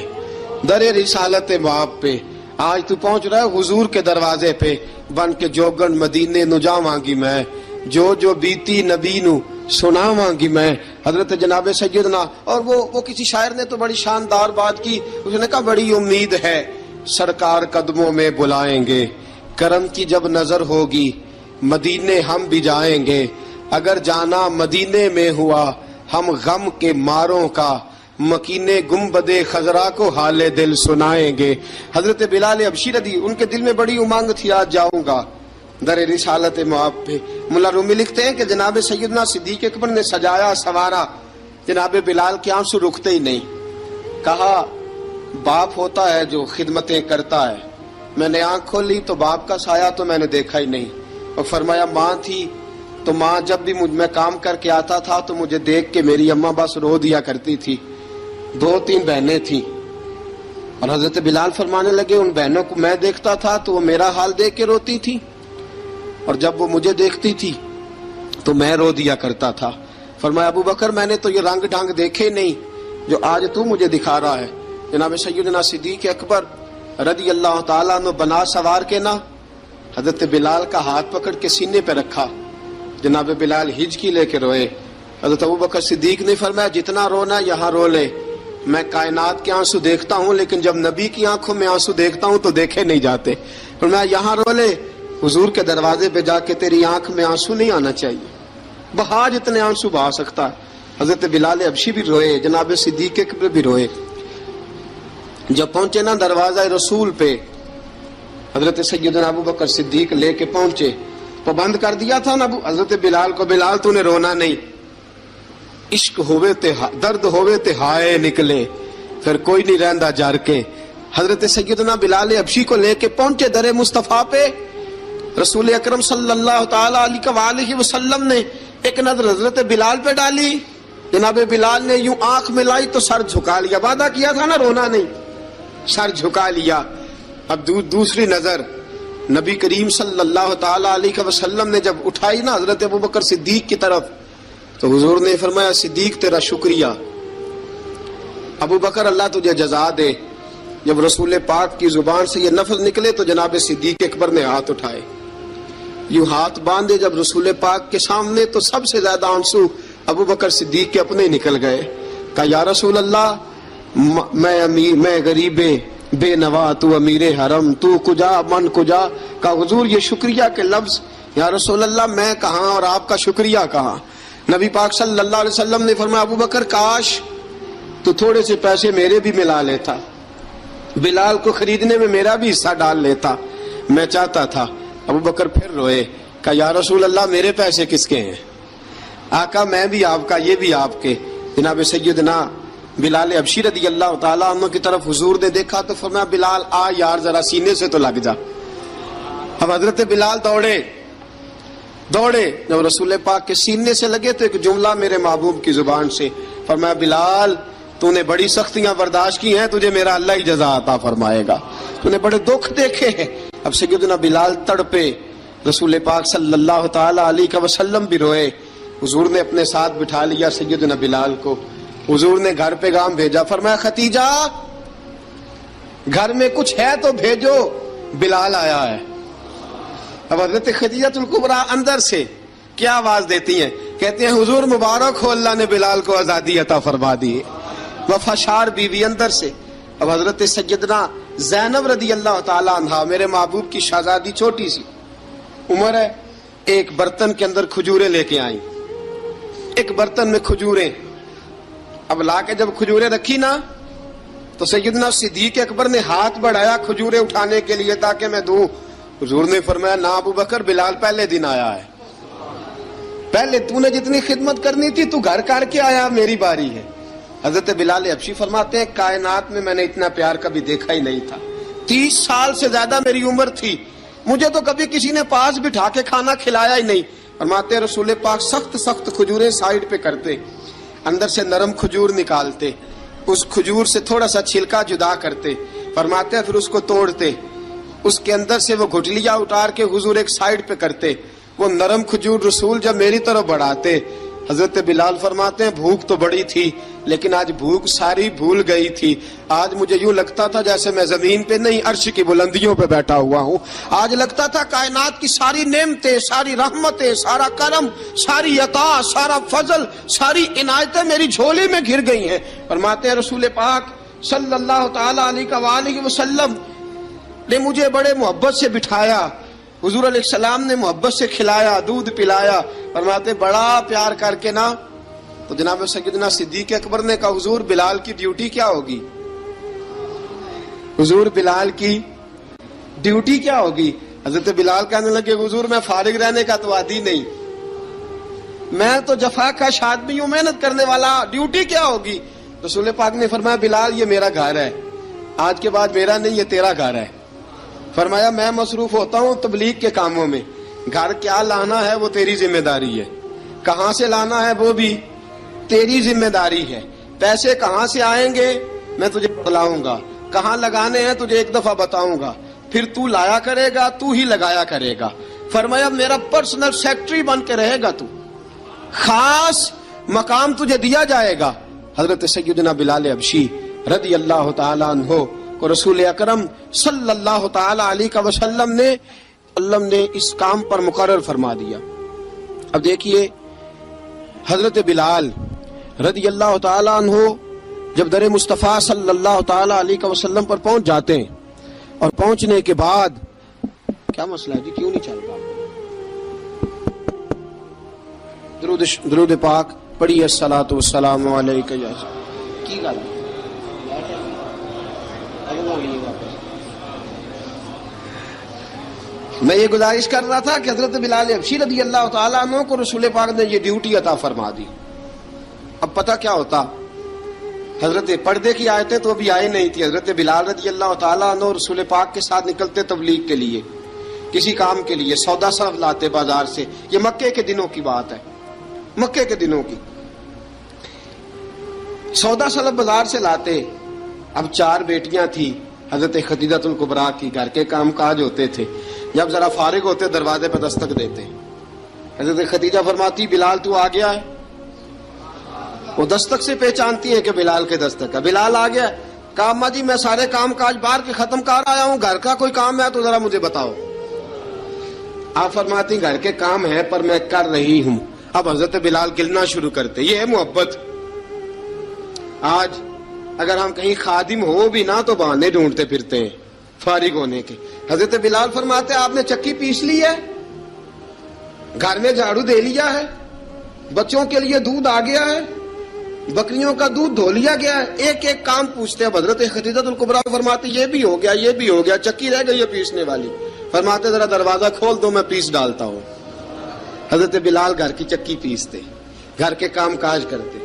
در رسالت مآب پہ، آج تو پہنچ رہا ہے حضور کے دروازے پہ، بن کے جوگن مدینے نو جاواں گی میں، جو بیتی نبی نو سناواں گی میں۔ حضرت جناب سیدنا، اور وہ کسی شاعر نے تو بڑی شاندار بات کی، اس نے کہا بڑی امید ہے سرکار قدموں میں بلائیں گے، کرم کی جب نظر ہوگی مدینے ہم بھی جائیں گے، اگر جانا مدینے میں ہوا ہم غم کے ماروں کا، مکینے گنبد خضرا کو حال دل سنائیں گے۔ حضرت بلال حبشی رضی ان کے دل میں بڑی امنگ تھی، آج جاؤں گا در رسالت مآب پہ۔ ملا رومی لکھتے ہیں کہ جناب سیدنا صدیق اکبر نے سجایا سوارا، جناب بلال کے آنسو رکتے ہی نہیں، کہا باپ ہوتا ہے جو خدمتیں کرتا ہے، میں نے آنکھ کھولی تو باپ کا سایہ تو میں نے دیکھا ہی نہیں، اور فرمایا ماں تھی تو ماں جب بھی میں کام کر کے آتا تھا تو مجھے دیکھ کے میری اماں بس رو دیا کرتی تھی، 2-3 بہنیں تھیں، اور حضرت بلال فرمانے لگے ان بہنوں کو میں دیکھتا تھا تو وہ میرا حال دیکھ کے روتی تھی، اور جب وہ مجھے دیکھتی تھی تو میں رو دیا کرتا تھا۔ فرمایا ابوبکر میں نے تو یہ رنگ ڈھنگ دیکھے نہیں جو آج تو مجھے دکھا رہا ہے۔ جناب سیدنا صدیق اکبر رضی اللہ تعالیٰ عنہ بنا سوار کے نا حضرت بلال کا ہاتھ پکڑ کے سینے پہ رکھا، جناب بلال ہجکی لے کے روئے۔ حضرت ابوبکر صدیق نے فرمایا جتنا رونا یہاں رو لے، میں کائنات کے آنسو دیکھتا ہوں لیکن جب نبی کی آنکھوں میں آنسو دیکھتا ہوں تو دیکھے نہیں جاتے، فرمایا یہاں رو لے، حضور کے دروازے پہ جا کے تیری آنکھ میں آنسو نہیں آنا چاہیے، بہا جتنے آنسو بہا سکتا ہے۔ حضرت بلال حبشی بھی روئے، جناب صدیق اکبر بھی روئے۔ جب پہنچے نا دروازہ رسول پہ، حضرت سیدنا ابوبکر صدیق لے کے پہنچے، پابند کر دیا تھا نا حضرت بلال کو، بلال تو نے رونا نہیں، عشق ہوئے تے درد ہوئے تے ہائے نکلے، پھر کوئی نہیں رہندا جار کے۔ حضرت سیدنا بلال حبشی کو لے کے پہنچے در مصطفیٰ پہ، رسول اکرم صلی اللہ تعالی علیہ وسلم نے ایک نظر حضرت بلال پہ ڈالی، جناب بلال نے یوں آنکھ ملائی تو سر جھکا لیا، وعدہ کیا تھا نا رونا نہیں، سر جھکا لیا۔ اب دوسری نظر نبی کریم صلی اللہ تعالی علیہ وسلم نے جب اٹھائی نا حضرت ابوبکر صدیق کی طرف، تو حضور نے فرمایا صدیق تیرا شکریہ، ابوبکر اللہ تجھے جزا دے۔ جب رسول پاک کی زبان سے یہ لفظ نکلے تو جناب صدیق اکبر نے ہاتھ اٹھائے، یوں ہاتھ باندھے جب رسول پاک کے سامنے، تو سب سے زیادہ آنسو ابوبکر صدیق کے اپنے نکل گئے۔ کہا یا رسول اللہ میں غریب بے نوا، تو امیر حرم، تو کجا من کجا۔ کہا حضور یہ شکریہ کے لفظ، یا رسول اللہ میں کہاں اور آپ کا شکریہ کہاں۔ نبی پاک صلی اللہ علیہ وسلم نے فرمایا ابوبکر کاش تو تھوڑے سے پیسے میرے بھی ملا لیتا، بلال کو خریدنے میں میرا بھی حصہ ڈال لیتا، میں چاہتا تھا۔ ابوبکر پھر روئے، کہا یا رسول اللہ میرے پیسے کس کے ہیں؟ آقا میں بھی آپ کا، یہ بھی آپ کے۔ جناب سیدنا بلال حبشی رضی اللہ تعالیٰ عنہ کی طرف حضور نے دیکھا تو فرمایا بلال آ یار ذرا سینے سے تو لگ جا. اب حضرت بلال دوڑے. جب رسول پاک کے سینے سے لگے تو ایک جملہ میرے محبوب کی زبان سے فرمایا بلال تو نے بڑی سختیاں برداشت کی ہیں, تجھے میرا اللہ ہی جزا عطا فرمائے گا, تو نے بڑے دکھ دیکھے ہیں. اب سیدنا بلال تڑپے, رسول پاک صلی اللہ تعالی علیہ وسلم بھی روئے. حضور نے اپنے ساتھ بٹھا لیا سیدنا بلال کو. حضور نے گھر پیغام بھیجا, فرمایا ختیجہ گھر میں کچھ ہے تو بھیجو, بلال آیا ہے. اب حضرت خدیجہ الکبریٰ اندر سے کیا آواز دیتی ہیں, کہتے ہیں حضور مبارک ہو, اللہ نے بلال کو آزادی عطا فرما دی. وفاشار بیوی اندر سے. اب حضرت سیدنا زینب رضی اللہ تعالی عنہا میرے محبوب کی شہزادی, چھوٹی سی عمر ہے, ایک برتن کے اندر کھجوریں لے کے آئیں. ایک برتن میں کھجوریں. اب لا کے جب کھجوریں رکھی نا تو سیدنا صدیق اکبر نے ہاتھ بڑھایا کھجوریں اٹھانے کے لیے تاکہ میں دوں. حضور نے فرمایا نہ ابو بکر, بلال پہلے دن آیا ہے, پہلے تو نے جتنی خدمت کرنی تھی تو گھر کر کے آیا, میری باری ہے. حضرت بلال حبشی فرماتے ہیں کائنات میں نے اتنا پیار کبھی دیکھا ہی نہیں تھا. 30 سال سے زیادہ میری عمر تھی, مجھے تو کبھی کسی نے پاس بٹھا کے کھانا کھلایا ہی نہیں. فرماتے رسول پاک سخت کھجوریں سائیڈ پہ کرتے, اندر سے نرم کھجور نکالتے, اس کھجور سے تھوڑا سا چھلکا جدا کرتے. فرماتے پھر اس کو توڑتے, اس کے اندر سے وہ گھٹلیاں اتار کے حضور ایک سائیڈ پہ کرتے. وہ نرم کھجور رسول جب میری طرف بڑھاتے, حضرت بلال فرماتے ہیں بھوک تو بڑی تھی لیکن آج بھوک ساری بھول گئی تھی. آج مجھے یوں لگتا تھا جیسے میں زمین پہ نہیں عرش کی بلندیوں پہ بیٹھا ہوا ہوں. آج لگتا تھا کائنات کی ساری نعمتیں, ساری رحمتیں, سارا کرم, ساری عطا, سارا فضل, ساری عنایتیں میری جھولی میں گر گئی ہیں. فرماتے ہیں رسول پاک صلی اللہ تعالی علیہ وسلم نے مجھے بڑے محبت سے بٹھایا, حضور علیہ السلام نے محبت سے کھلایا, دودھ پلایا. فرماتے بڑا پیار کر کے نا تو جناب سیدنا صدیق اکبر نے کہا حضور بلال کی ڈیوٹی کیا ہوگی, حضور بلال کی ڈیوٹی کیا ہوگی. حضرت بلال کہنے لگے حضور میں فارغ رہنے کا تو عادی نہیں, میں تو جفا کش آدمی ہوں, محنت کرنے والا, ڈیوٹی کیا ہوگی. رسول پاک نے فرمایا بلال یہ میرا گھر ہے, آج کے بعد میرا نہیں یہ تیرا گھر ہے. فرمایا میں مصروف ہوتا ہوں تبلیغ کے کاموں میں, گھر کیا لانا ہے وہ تیری ذمہ داری ہے, کہاں سے لانا ہے وہ بھی تیری ذمہ داری ہے, پیسے کہاں سے آئیں گے میں تجھے بتلاؤں گا, کہاں لگانے ہیں تجھے ایک دفعہ بتاؤں گا, پھر تو لایا کرے گا, تو ہی لگایا کرے گا. فرمایا میرا پرسنل سیکٹری بن کے رہے گا, تو خاص مقام تجھے دیا جائے گا. حضرت سیدنا بلال حبشی رضی اللہ تعالی عنہ کو رسول اکرم صلی اللہ تعالی علیہ وسلم نے اس کام پر مقرر فرما دیا. اب دیکھیے حضرت بلال رضی اللہ تعالی عنہ جب در مصطفیٰ صلی اللہ تعالی علیہ وسلم پر پہنچ جاتے ہیں, اور پہنچنے کے بعد کیا مسئلہ ہے جی, کیوں نہیں چل رہا؟ درود پاک پڑھیے الصلاۃ والسلام علیک یا کی گل میں یہ گزارش کر رہا تھا کہ حضرت بلال حبشی رضی اللہ تعالیٰ عنہ کو رسول پاک نے یہ ڈیوٹی عطا فرما دی. اب پتہ کیا ہوتا, حضرت پردے کی آیتیں تو ابھی آئی نہیں تھی. حضرت بلال رضی اللہ تعالیٰ عنہ رسول پاک کے ساتھ نکلتے تبلیغ کے لیے, کسی کام کے لیے, سودا صرف لاتے بازار سے. یہ مکے کے دنوں کی بات ہے, مکے کے دنوں کی. سودا صرف بازار سے لاتے. اب 4 بیٹیاں تھیں حضرت خدیجہ الکبریٰ کی, گھر کے کام کاج ہوتے تھے. جب ذرا فارغ ہوتے دروازے پہ دستک دیتے. حضرت خدیجہ فرماتی بلال تو آ گیا ہے. وہ دستک سے پہچانتی ہے کہ بلال کے دستک ہے. بلال آ گیا. کہا اماں جی میں سارے کام کاج باہر کے ختم کر آیا ہوں, گھر کا کوئی کام ہے تو ذرا مجھے بتاؤ. آپ فرماتی گھر کے کام ہے پر میں کر رہی ہوں. اب حضرت بلال گلنا شروع کرتے. یہ ہے محبت. آج اگر ہم کہیں خادم ہو بھی نہ تو بہانے ڈھونڈتے پھرتے ہیں فارغ ہونے کے. حضرت بلال فرماتے آپ نے چکی پیس لی ہے, گھر میں جھاڑو دے لیا ہے, بچوں کے لیے دودھ آ گیا ہے, بکریوں کا دودھ دھو لیا گیا ہے, ایک ایک کام پوچھتے ہیں. حضرت خدیجہ الکبریٰ فرماتے یہ بھی ہو گیا, یہ بھی ہو گیا, چکی رہ گئی ہے پیسنے والی. فرماتے ذرا دروازہ کھول دو میں پیس ڈالتا ہوں. حضرت بلال گھر کی چکی پیستے, گھر کے کام کاج کرتے.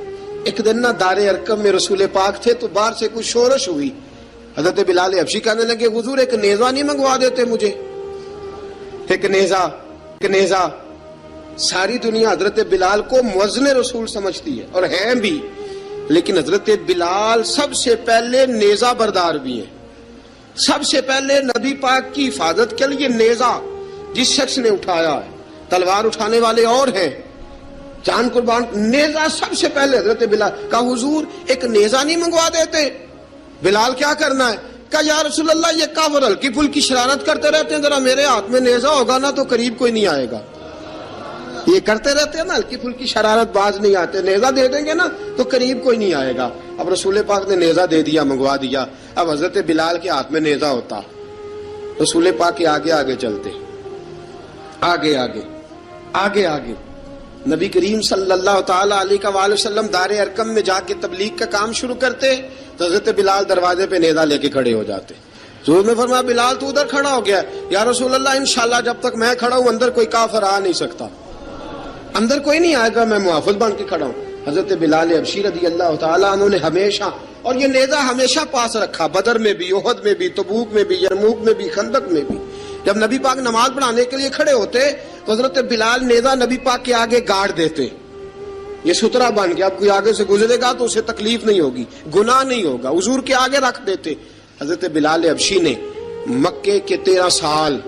ایک دن نا دار ارقم میں رسول پاک تھے تو باہر سے کچھ شورش ہوئی. حضرت بلال حبشی کہنے لگے حضور ایک نیزہ نہیں منگوا دیتے مجھے؟ ایک نیزہ. ساری دنیا حضرت بلال کو مؤذن رسول سمجھتی ہے اور ہیں بھی، لیکن حضرت بلال سب سے پہلے نیزہ بردار بھی ہیں. سب سے پہلے نبی پاک کی حفاظت کے لیے نیزہ جس شخص نے اٹھایا ہے، تلوار اٹھانے والے اور ہیں، جان قربان، نیزہ سب سے پہلے حضرت بلال. کہا حضور ایک نیزہ نہیں منگوا دیتے؟ بلال کیا کرنا ہے؟ کہا یا رسول اللہ یہ کافر ہلکی پھلکی شرارت کرتے رہتے ہیں، ذرا میرے ہاتھ میں نیزہ ہوگا نا تو قریب کوئی نہیں آئے گا. یہ کرتے رہتے ہیں نا ہلکی پھلکی شرارت، باز نہیں آتے، نیزہ دے دیں گے نا تو قریب کوئی نہیں آئے گا. اب رسول پاک نے نیزہ دے دیا، منگوا دیا. اب حضرت بلال کے ہاتھ میں نیزہ ہوتا، رسول پاک کے آگے آگے چلتے، آگے نبی کریم صلی اللہ تعالی علیہ وآلہ وسلم دار ارقم میں جا کے تبلیغ کا کام شروع کرتے تو حضرت بلال دروازے پہ نیزہ لے کے کھڑے ہو جاتے. حضور نے فرمایا بلال تو ادھر کھڑا ہو گیا. یا رسول اللہ انشاءاللہ جب تک میں کھڑا ہوں اندر کوئی کافر آ نہیں سکتا، اندر کوئی نہیں آئے گا، میں محافظ بن کے کھڑا ہوں. حضرت بلال حبشی رضی اللہ تعالیٰ عنہ نے ہمیشہ، اور یہ نیزہ ہمیشہ پاس رکھا، بدر میں بھی، احد میں بھی، تبوک میں بھی، یرموک میں بھی، خندق میں بھی. جب نبی پاک نماز پڑھانے کے لیے کھڑے ہوتے تو حضرت بلال نیزہ نبی پاک کے آگے گاڑ دیتے. یہ سترا بن گیا، اب کوئی آگے سے گزرے گا تو اسے تکلیف نہیں ہوگی، گناہ نہیں ہوگا، حضور کے آگے رکھ دیتے. حضرت بلال حبشی نے مکے کے 13 سال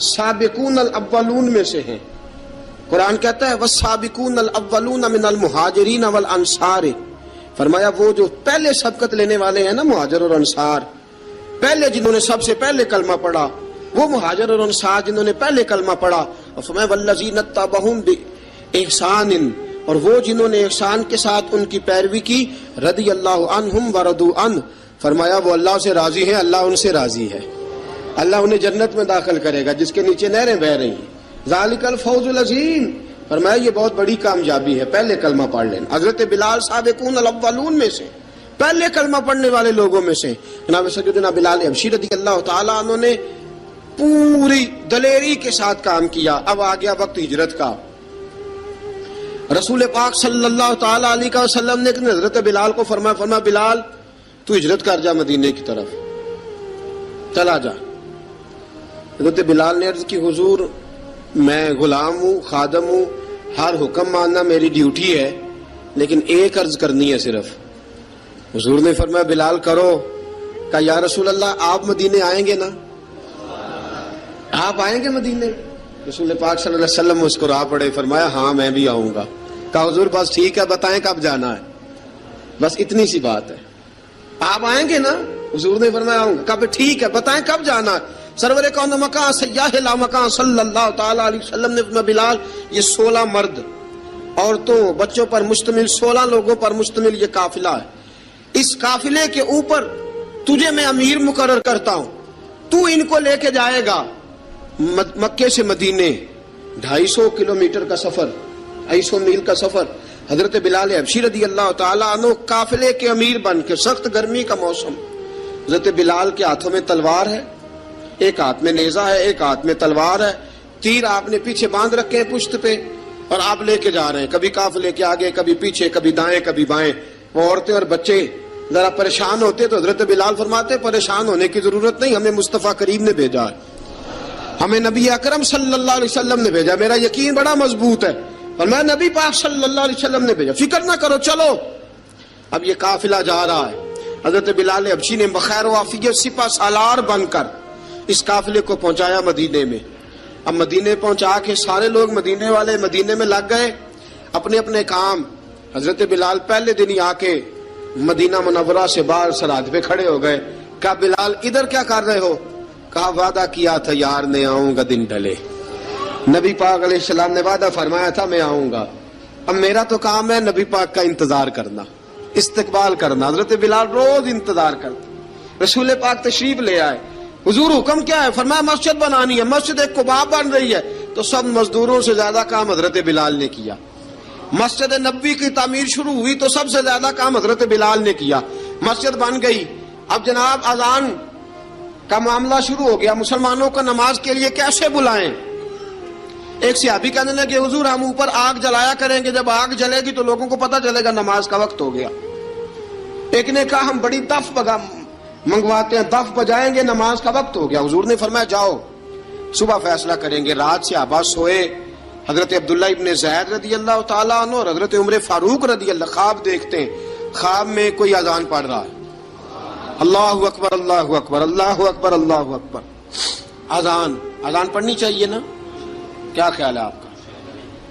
سابقون الاولون میں سے ہیں. قرآن کہتا ہے والسابقون الاولون من المہاجرین والانصار، فرمایا وہ جو پہلے سبقت لینے والے ہیں نا مہاجر اور انصار، پہلے جنہوں نے سب سے پہلے کلمہ پڑھا، وہ مہاجر اور انصار جنہوں نے پہلے کلمہ پڑھا. اور فرمایا والذین اتبعوہم باحسان، اور وہ جنہوں نے احسان کے ساتھ ان کی پیروی کی، رضی اللہ عنہم ورضوا عنہ، فرمایا وہ اللہ سے راضی ہیں، اللہ ان سے راضی ہے، اللہ انہیں جنت میں داخل کرے گا جس کے نیچے نہریں بہ رہی ہیں. ذالک الفوز العظیم، فرمایا یہ بہت بڑی کامیابی ہے، پہلے کلمہ پڑھ لینا. حضرت بلال سابقون الاولون میں سے، پہلے کلمہ پڑھنے والے لوگوں میں سے. جناب سیدنا بلال حبشی رضی اللہ تعالیٰ عنہ نے پوری دلیری کے ساتھ کام کیا. اب آ گیا وقت ہجرت کا. رسول پاک صلی اللہ تعالیٰ علیہ وسلم نے حضرت بلال کو فرمایا بلال تو ہجرت کر جا مدینے کی طرف، چلا جا. حضرت بلال نے عرض کی حضور میں غلام ہوں، خادم ہوں، ہر حکم ماننا میری ڈیوٹی ہے، لیکن ایک عرض کرنی ہے صرف. حضور نے فرمایا بلال کرو. کہا یا رسول اللہ آپ مدینے آئیں گے نا؟ آپ آئیں گے مدینے؟ رسول پاک صلی اللہ علیہ وسلم مسکرا پڑے، فرمایا ہاں میں بھی آؤں گا. کہا حضور بس ٹھیک ہے، بتائیں کب جانا ہے، بس اتنی سی بات ہے. آپ آئیں گے نا؟ حضور نے فرمایا آؤں گا. کہا ٹھیک ہے، بتائیں کب جانا ہے. سرور کون مکان سیاح لا مکان صلی اللہ تعالی علیہ وسلم نے فرمایا بلال یہ 16 مرد، عورتوں، بچوں پر مشتمل 16 لوگوں پر مشتمل یہ قافلہ ہے. اس قافلے کے اوپر تجھے میں امیر مقرر کرتا ہوں، تو ان کو لے کے جائے گا مکے سے مدینے. 250 کلومیٹر کا سفر، 250 میل کا سفر. حضرت بلال حبشی رضی اللہ تعالیٰ عنہ قافلے کے امیر بن کے، سخت گرمی کا موسم، حضرت بلال کے ہاتھوں میں تلوار ہے، ایک ہاتھ میں نیزہ ہے، ایک ہاتھ میں تلوار ہے، تیر آپ نے پیچھے باندھ رکھے ہیں پشت پہ، اور آپ لے کے جا رہے ہیں، کبھی قافلے کے آگے، کبھی پیچھے، کبھی دائیں کبھی بائیں. وہ عورتیں اور بچے ذرا پریشان ہوتے تو حضرت بلال فرماتے پریشان ہونے کی ضرورت نہیں، ہمیں مصطفیٰ کریم نے بھیجا ہے، ہمیں نبی اکرم صلی اللہ علیہ وسلم نے بھیجا. میرا یقین بڑا مضبوط ہے اور میں نبی پاک صلی اللہ علیہ وسلم نے بھیجا، فکر نہ کرو چلو. اب یہ قافلہ جا رہا ہے. حضرت بلال حبشی نے بخیر و عافیت سپہ سالار بن کر اس قافلے کو پہنچایا مدینے میں. اب مدینے پہنچا کے سارے لوگ مدینے والے مدینے میں لگ گئے اپنے اپنے کام. حضرت بلال پہلے دن ہی آ کے مدینہ منورہ سے باہر سرحد پہ کھڑے ہو گئے. کہا بلال ادھر کیا کر رہے ہو؟ کہا وعدہ کیا تھا یار نے آؤں گا دن ڈھلے. نبی پاک علیہ السلام نے وعدہ فرمایا تھا میں آؤں گا. اب میرا تو کام ہے نبی پاک کا انتظار کرنا، استقبال کرنا. حضرت بلال روز انتظار کرتے. رسول پاک تشریف لے آئے. حضور حکم کیا ہے؟ فرمایا مسجد بنانی ہے. مسجد ایک قباء بن رہی ہے. تو سب مزدوروں سے زیادہ کام حضرت بلال نے کیا. مسجد نبوی کی تعمیر شروع ہوئی تو سب سے زیادہ کام حضرت بلال نے کیا. مسجد بن گئی. اب جناب اذان کا معاملہ شروع ہو گیا. مسلمانوں کو نماز کے لیے کیسے بلائیں؟ ایک صحابی کہنے لگے حضور ہم اوپر آگ جلایا کریں گے، جب آگ جلے گی تو لوگوں کو پتہ چلے گا نماز کا وقت ہو گیا۔ ایک نے کہا ہم بڑی دف منگواتے ہیں، دف بجائیں گے، نماز کا وقت ہو گیا۔ حضور نے فرمایا جاؤ صبح فیصلہ کریں گے۔ رات صحابہ سوئے، حضرت عبداللہ ابن زید رضی اللہ تعالیٰ عنہ اور حضرت عمر فاروق رضی اللہ خواب دیکھتے ہیں، خواب میں کوئی اذان پڑھ رہا ہے، اللہ اکبر اللہ اکبر اللہ اکبر اللہ اکبر۔ اذان پڑھنی چاہیے نا؟ کیا خیال ہے آپ کا؟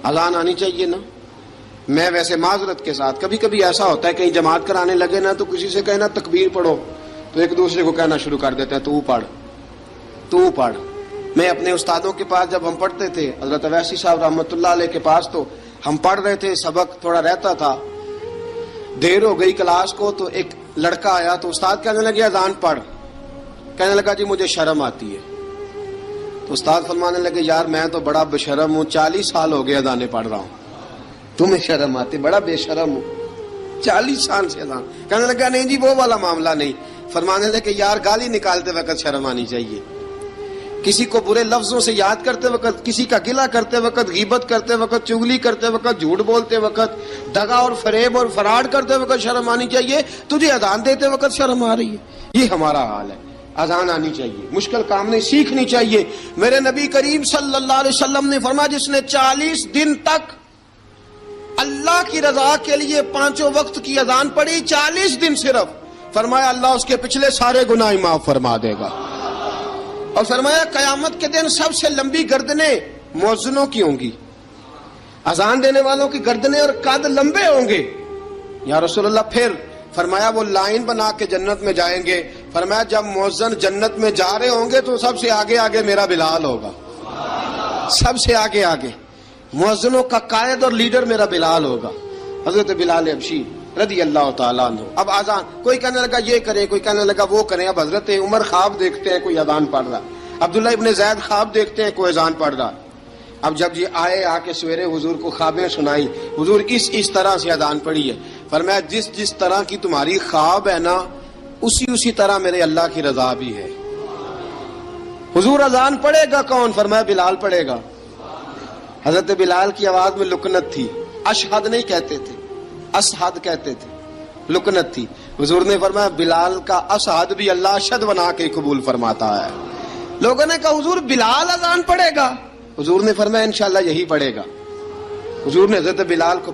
اذان آنی چاہیے نا؟ میں ویسے معذرت کے ساتھ کبھی کبھی ایسا ہوتا ہے کہیں جماعت کرانے لگے نا تو کسی سے کہنا تکبیر پڑھو تو ایک دوسرے کو کہنا شروع کر دیتے ہیں تو پڑھ۔ میں اپنے استادوں کے پاس جب ہم پڑھتے تھے، حضرت اویسی صاحب رحمۃ اللہ علیہ کے پاس، تو ہم پڑھ رہے تھے، سبق تھوڑا رہتا تھا، دیر ہو گئی کلاس کو تو ایک لڑکا آیا تو استاد کہنے لگے اذان پڑھ، کہنے لگا جی مجھے شرم آتی ہے۔ تو استاد فرمانے لگے یار میں تو بڑا بشرم ہوں، 40 سال ہو گئے اذانیں پڑھ رہا ہوں، تمہیں شرم آتی؟ بڑا بے شرم ہوں، 40 سال سے اذان۔ کہنے لگا نہیں جی وہ والا معاملہ نہیں۔ فرمانے لگے یار گالی نکالتے وقت شرم آنی چاہیے، کسی کو برے لفظوں سے یاد کرتے وقت، کسی کا گلہ کرتے وقت، غیبت کرتے وقت، چغلی کرتے وقت، جھوٹ بولتے وقت، دغا اور فریب اور فراڈ کرتے وقت شرم آنی چاہیے، تجھے اذان دیتے وقت شرم آ رہی ہے۔ یہ ہمارا حال ہے، اذان آنی چاہیے، مشکل کام نہیں، سیکھنی چاہیے۔ میرے نبی کریم صلی اللہ علیہ وسلم نے فرمایا جس نے 40 دن تک اللہ کی رضا کے لیے 5 وقت کی اذان پڑھی، 40 دن صرف، فرمایا اللہ اس کے پچھلے سارے گناہ معاف فرما دے گا۔ اور فرمایا قیامت کے دن سب سے لمبی گردنیں مؤذنوں کی ہوں گی، اذان دینے والوں کی گردنیں اور قد لمبے ہوں گے۔ یا رسول اللہ پھر؟ فرمایا وہ لائن بنا کے جنت میں جائیں گے۔ فرمایا جب مؤذن جنت میں جا رہے ہوں گے تو سب سے آگے آگے میرا بلال ہوگا، سب سے آگے آگے مؤذنوں کا قائد اور لیڈر میرا بلال ہوگا، حضرت بلال حبشی رضی اللہ تعالیٰ عنہ۔ اب اذان کوئی کہنے لگا یہ کریں، کوئی کہنے لگا وہ کریں۔ اب حضرت عمر خواب دیکھتے ہیں کوئی اذان پڑھ رہا، عبداللہ ابن زید خواب دیکھتے ہیں کوئی اذان پڑھ رہا۔ اب جب یہ آئے آ کے سویرے حضور کو خوابیں سنائی، حضور اس طرح سے اذان پڑھی ہے۔ فرمایا جس طرح کی تمہاری خواب ہے نا اسی طرح میرے اللہ کی رضا بھی ہے۔ حضور اذان پڑھے گا کون؟ فرمایا بلال پڑھے گا۔ حضرت بلال کی آواز میں لکنت تھی، اشہد نہیں کہتے تھے، اشہد کہتے تھے، لکنت تھی۔ حضور نے فرمایا بلال کا اشہد بھی اللہ اشہد بنا کے قبول فرماتا ہے۔ لوگوں نے کہا حضور بلال اذان پڑھے گا؟ حضور نے فرمایا انشاءاللہ یہی پڑھے گا۔ حضور نے حضرت بلال کو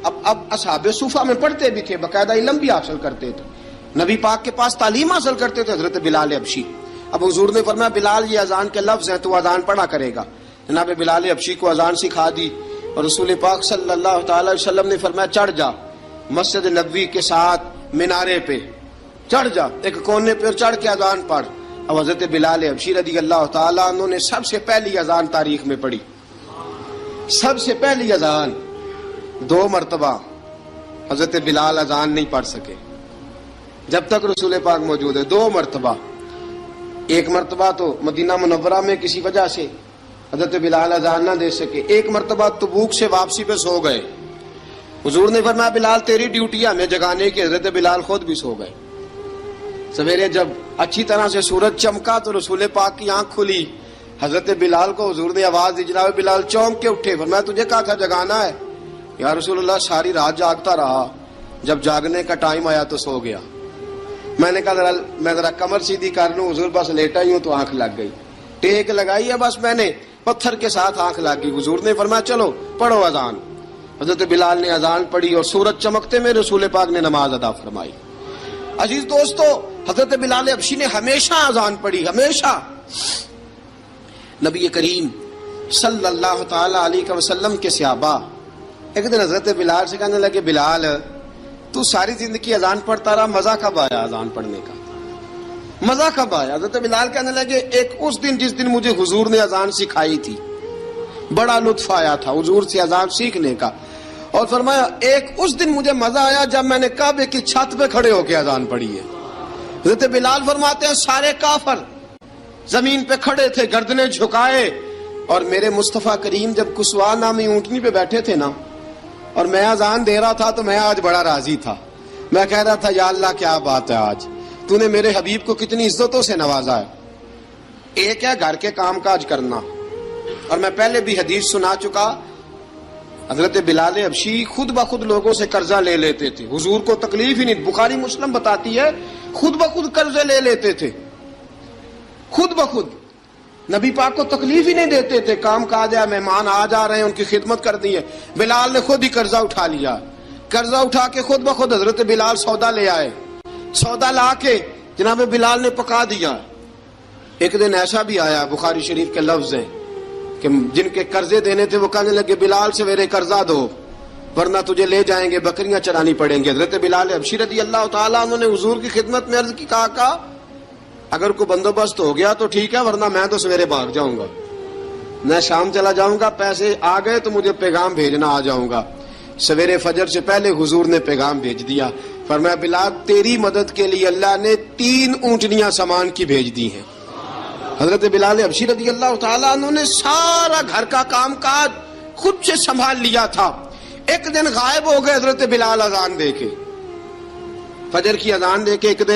اب اصحاب صوفہ میں پڑھتے بھی تھے، باقاعدہ علم بھی حاصل کرتے تھے، نبی پاک کے پاس تعلیم حاصل کرتے تھے، حضرت بلال حبشی۔ اب حضور نے فرمایا بلال یہ اذان کے لفظ ہیں تو اذان پڑھا کرے گا۔ جناب بلال حبشی کو اذان سکھا دی اور رسول پاک صلی اللہ تعالی وسلم نے فرمایا چڑھ جا مسجد نبوی کے ساتھ مینارے پہ، چڑھ جا ایک کونے پہ چڑھ کے اذان پڑھ۔ اب حضرت بلال حبشی رضی اللہ تعالیٰ عنہ نے سب سے پہلی اذان تاریخ میں پڑھی، سب سے پہلی اذان 2 مرتبہ۔ حضرت بلال اذان نہیں پڑھ سکے جب تک رسول پاک موجود ہے، 2 مرتبہ۔ ایک مرتبہ تو مدینہ منورہ میں کسی وجہ سے حضرت بلال اذان نہ دے سکے، ایک مرتبہ تبوک سے واپسی پہ سو گئے۔ حضور نے فرمایا بلال تیری ڈیوٹی ہمیں جگانے کی، حضرت بلال خود بھی سو گئے۔ سویرے جب اچھی طرح سے سورج چمکا تو رسول پاک کی آنکھ کھلی، حضرت بلال کو حضور نے آواز دی، جناب بلال چونک کے اٹھے، فرمایا تجھے کہا تھا جگانا ہے؟ یا رسول اللہ ساری رات جاگتا رہا، جب جاگنے کا ٹائم آیا تو سو گیا۔ میں نے کہا میں ذرا کمر سیدھی کر لوں، حضور بس لیٹا ہی ہوں تو آنکھ لگ گئی، ٹیک لگائی ہے بس میں نے، پتھر کے ساتھ آنکھ لگ گئی۔ حضور نے فرمایا چلو پڑھو اذان۔ حضرت بلال نے اذان پڑھی اور سورج چمکتے میں رسول پاک نے نماز ادا فرمائی۔ عزیز دوستو حضرت بلال حبشی نے ہمیشہ اذان پڑھی، ہمیشہ۔ نبی کریم صلی اللہ تعالی علیہ وسلم کے صحابہ ایک دن حضرت بلال سے کہنے لگے بلال تو ساری زندگی اذان پڑھتا رہا، مزہ کب آیا اذان پڑھنے کا؟ مزہ کب آیا؟ حضرت بلال کہنے لگے ایک اس دن جس دن مجھے حضور نے اذان سکھائی تھی، بڑا لطف آیا تھا حضور سے اذان سیکھنے کا، اور فرمایا ایک اس دن مجھے مزہ آیا جب میں نے کعبے کی چھت پہ کھڑے ہو کے اذان پڑھی ہے۔ حضرت بلال فرماتے ہیں سارے کافر زمین پہ کھڑے تھے گردنیں جھکائے، اور میرے مصطفیٰ کریم جب کسوا نامی اونٹنی پہ بیٹھے تھے نا اور میں اذان دے رہا تھا تو میں آج بڑا راضی تھا، میں کہہ رہا تھا یا اللہ کیا بات ہے، آج تو نے میرے حبیب کو کتنی عزتوں سے نوازا ہے۔ ایک ہے گھر کے کام کاج کرنا اور میں پہلے بھی حدیث سنا چکا، حضرت بلال حبشی خود بخود لوگوں سے قرضہ لے لیتے تھے، حضور کو تکلیف ہی نہیں، بخاری مسلم بتاتی ہے خود بخود قرضے لے لیتے تھے، خود بخود، نبی پاک کو تکلیف ہی نہیں دیتے تھے، کام کاج ہے، مہمان آ جا رہے ہیں، ان کی خدمت کر دی ہے، بلال نے خود ہی قرضہ اٹھا لیا، قرضہ اٹھا کے خود بخود حضرت بلال سودا لے آئے، سودا لا کے جناب بلال نے پکا دیا۔ ایک دن ایسا بھی آیا، بخاری شریف کے لفظ ہیں کہ جن کے قرضے دینے تھے وہ کہنے لگے بلال سویرے قرضہ دو ورنہ تجھے لے جائیں گے، بکریاں چرانی پڑیں گے۔ حضرت بلال حبشی رضی اللہ تعالیٰ انہوں نے حضور کی خدمت میں عرض کی، کہا اگر کوئی بندوبست ہو گیا تو ٹھیک ہے، ورنہ میں تو سویرے بھاگ جاؤں گا، میں شام چلا جاؤں گا، پیسے آ گئے تو مجھے پیغام بھیجنا آ جاؤں گا۔ سویرے فجر سے پہلے حضور نے پیغام بھیج دیا، فرمایا بلال تیری مدد کے لیے اللہ نے 3 اونٹنیاں سامان کی بھیج دی ہیں۔ حضرت بلال حبشی رضی اللہ تعالیٰ انہوں نے سارا گھر کا کام کاج خود سے سنبھال لیا تھا۔ ایک دن غائب ہو گئے حضرت بلال اذان دے کے، فجر کی اذان دے کے ایک دن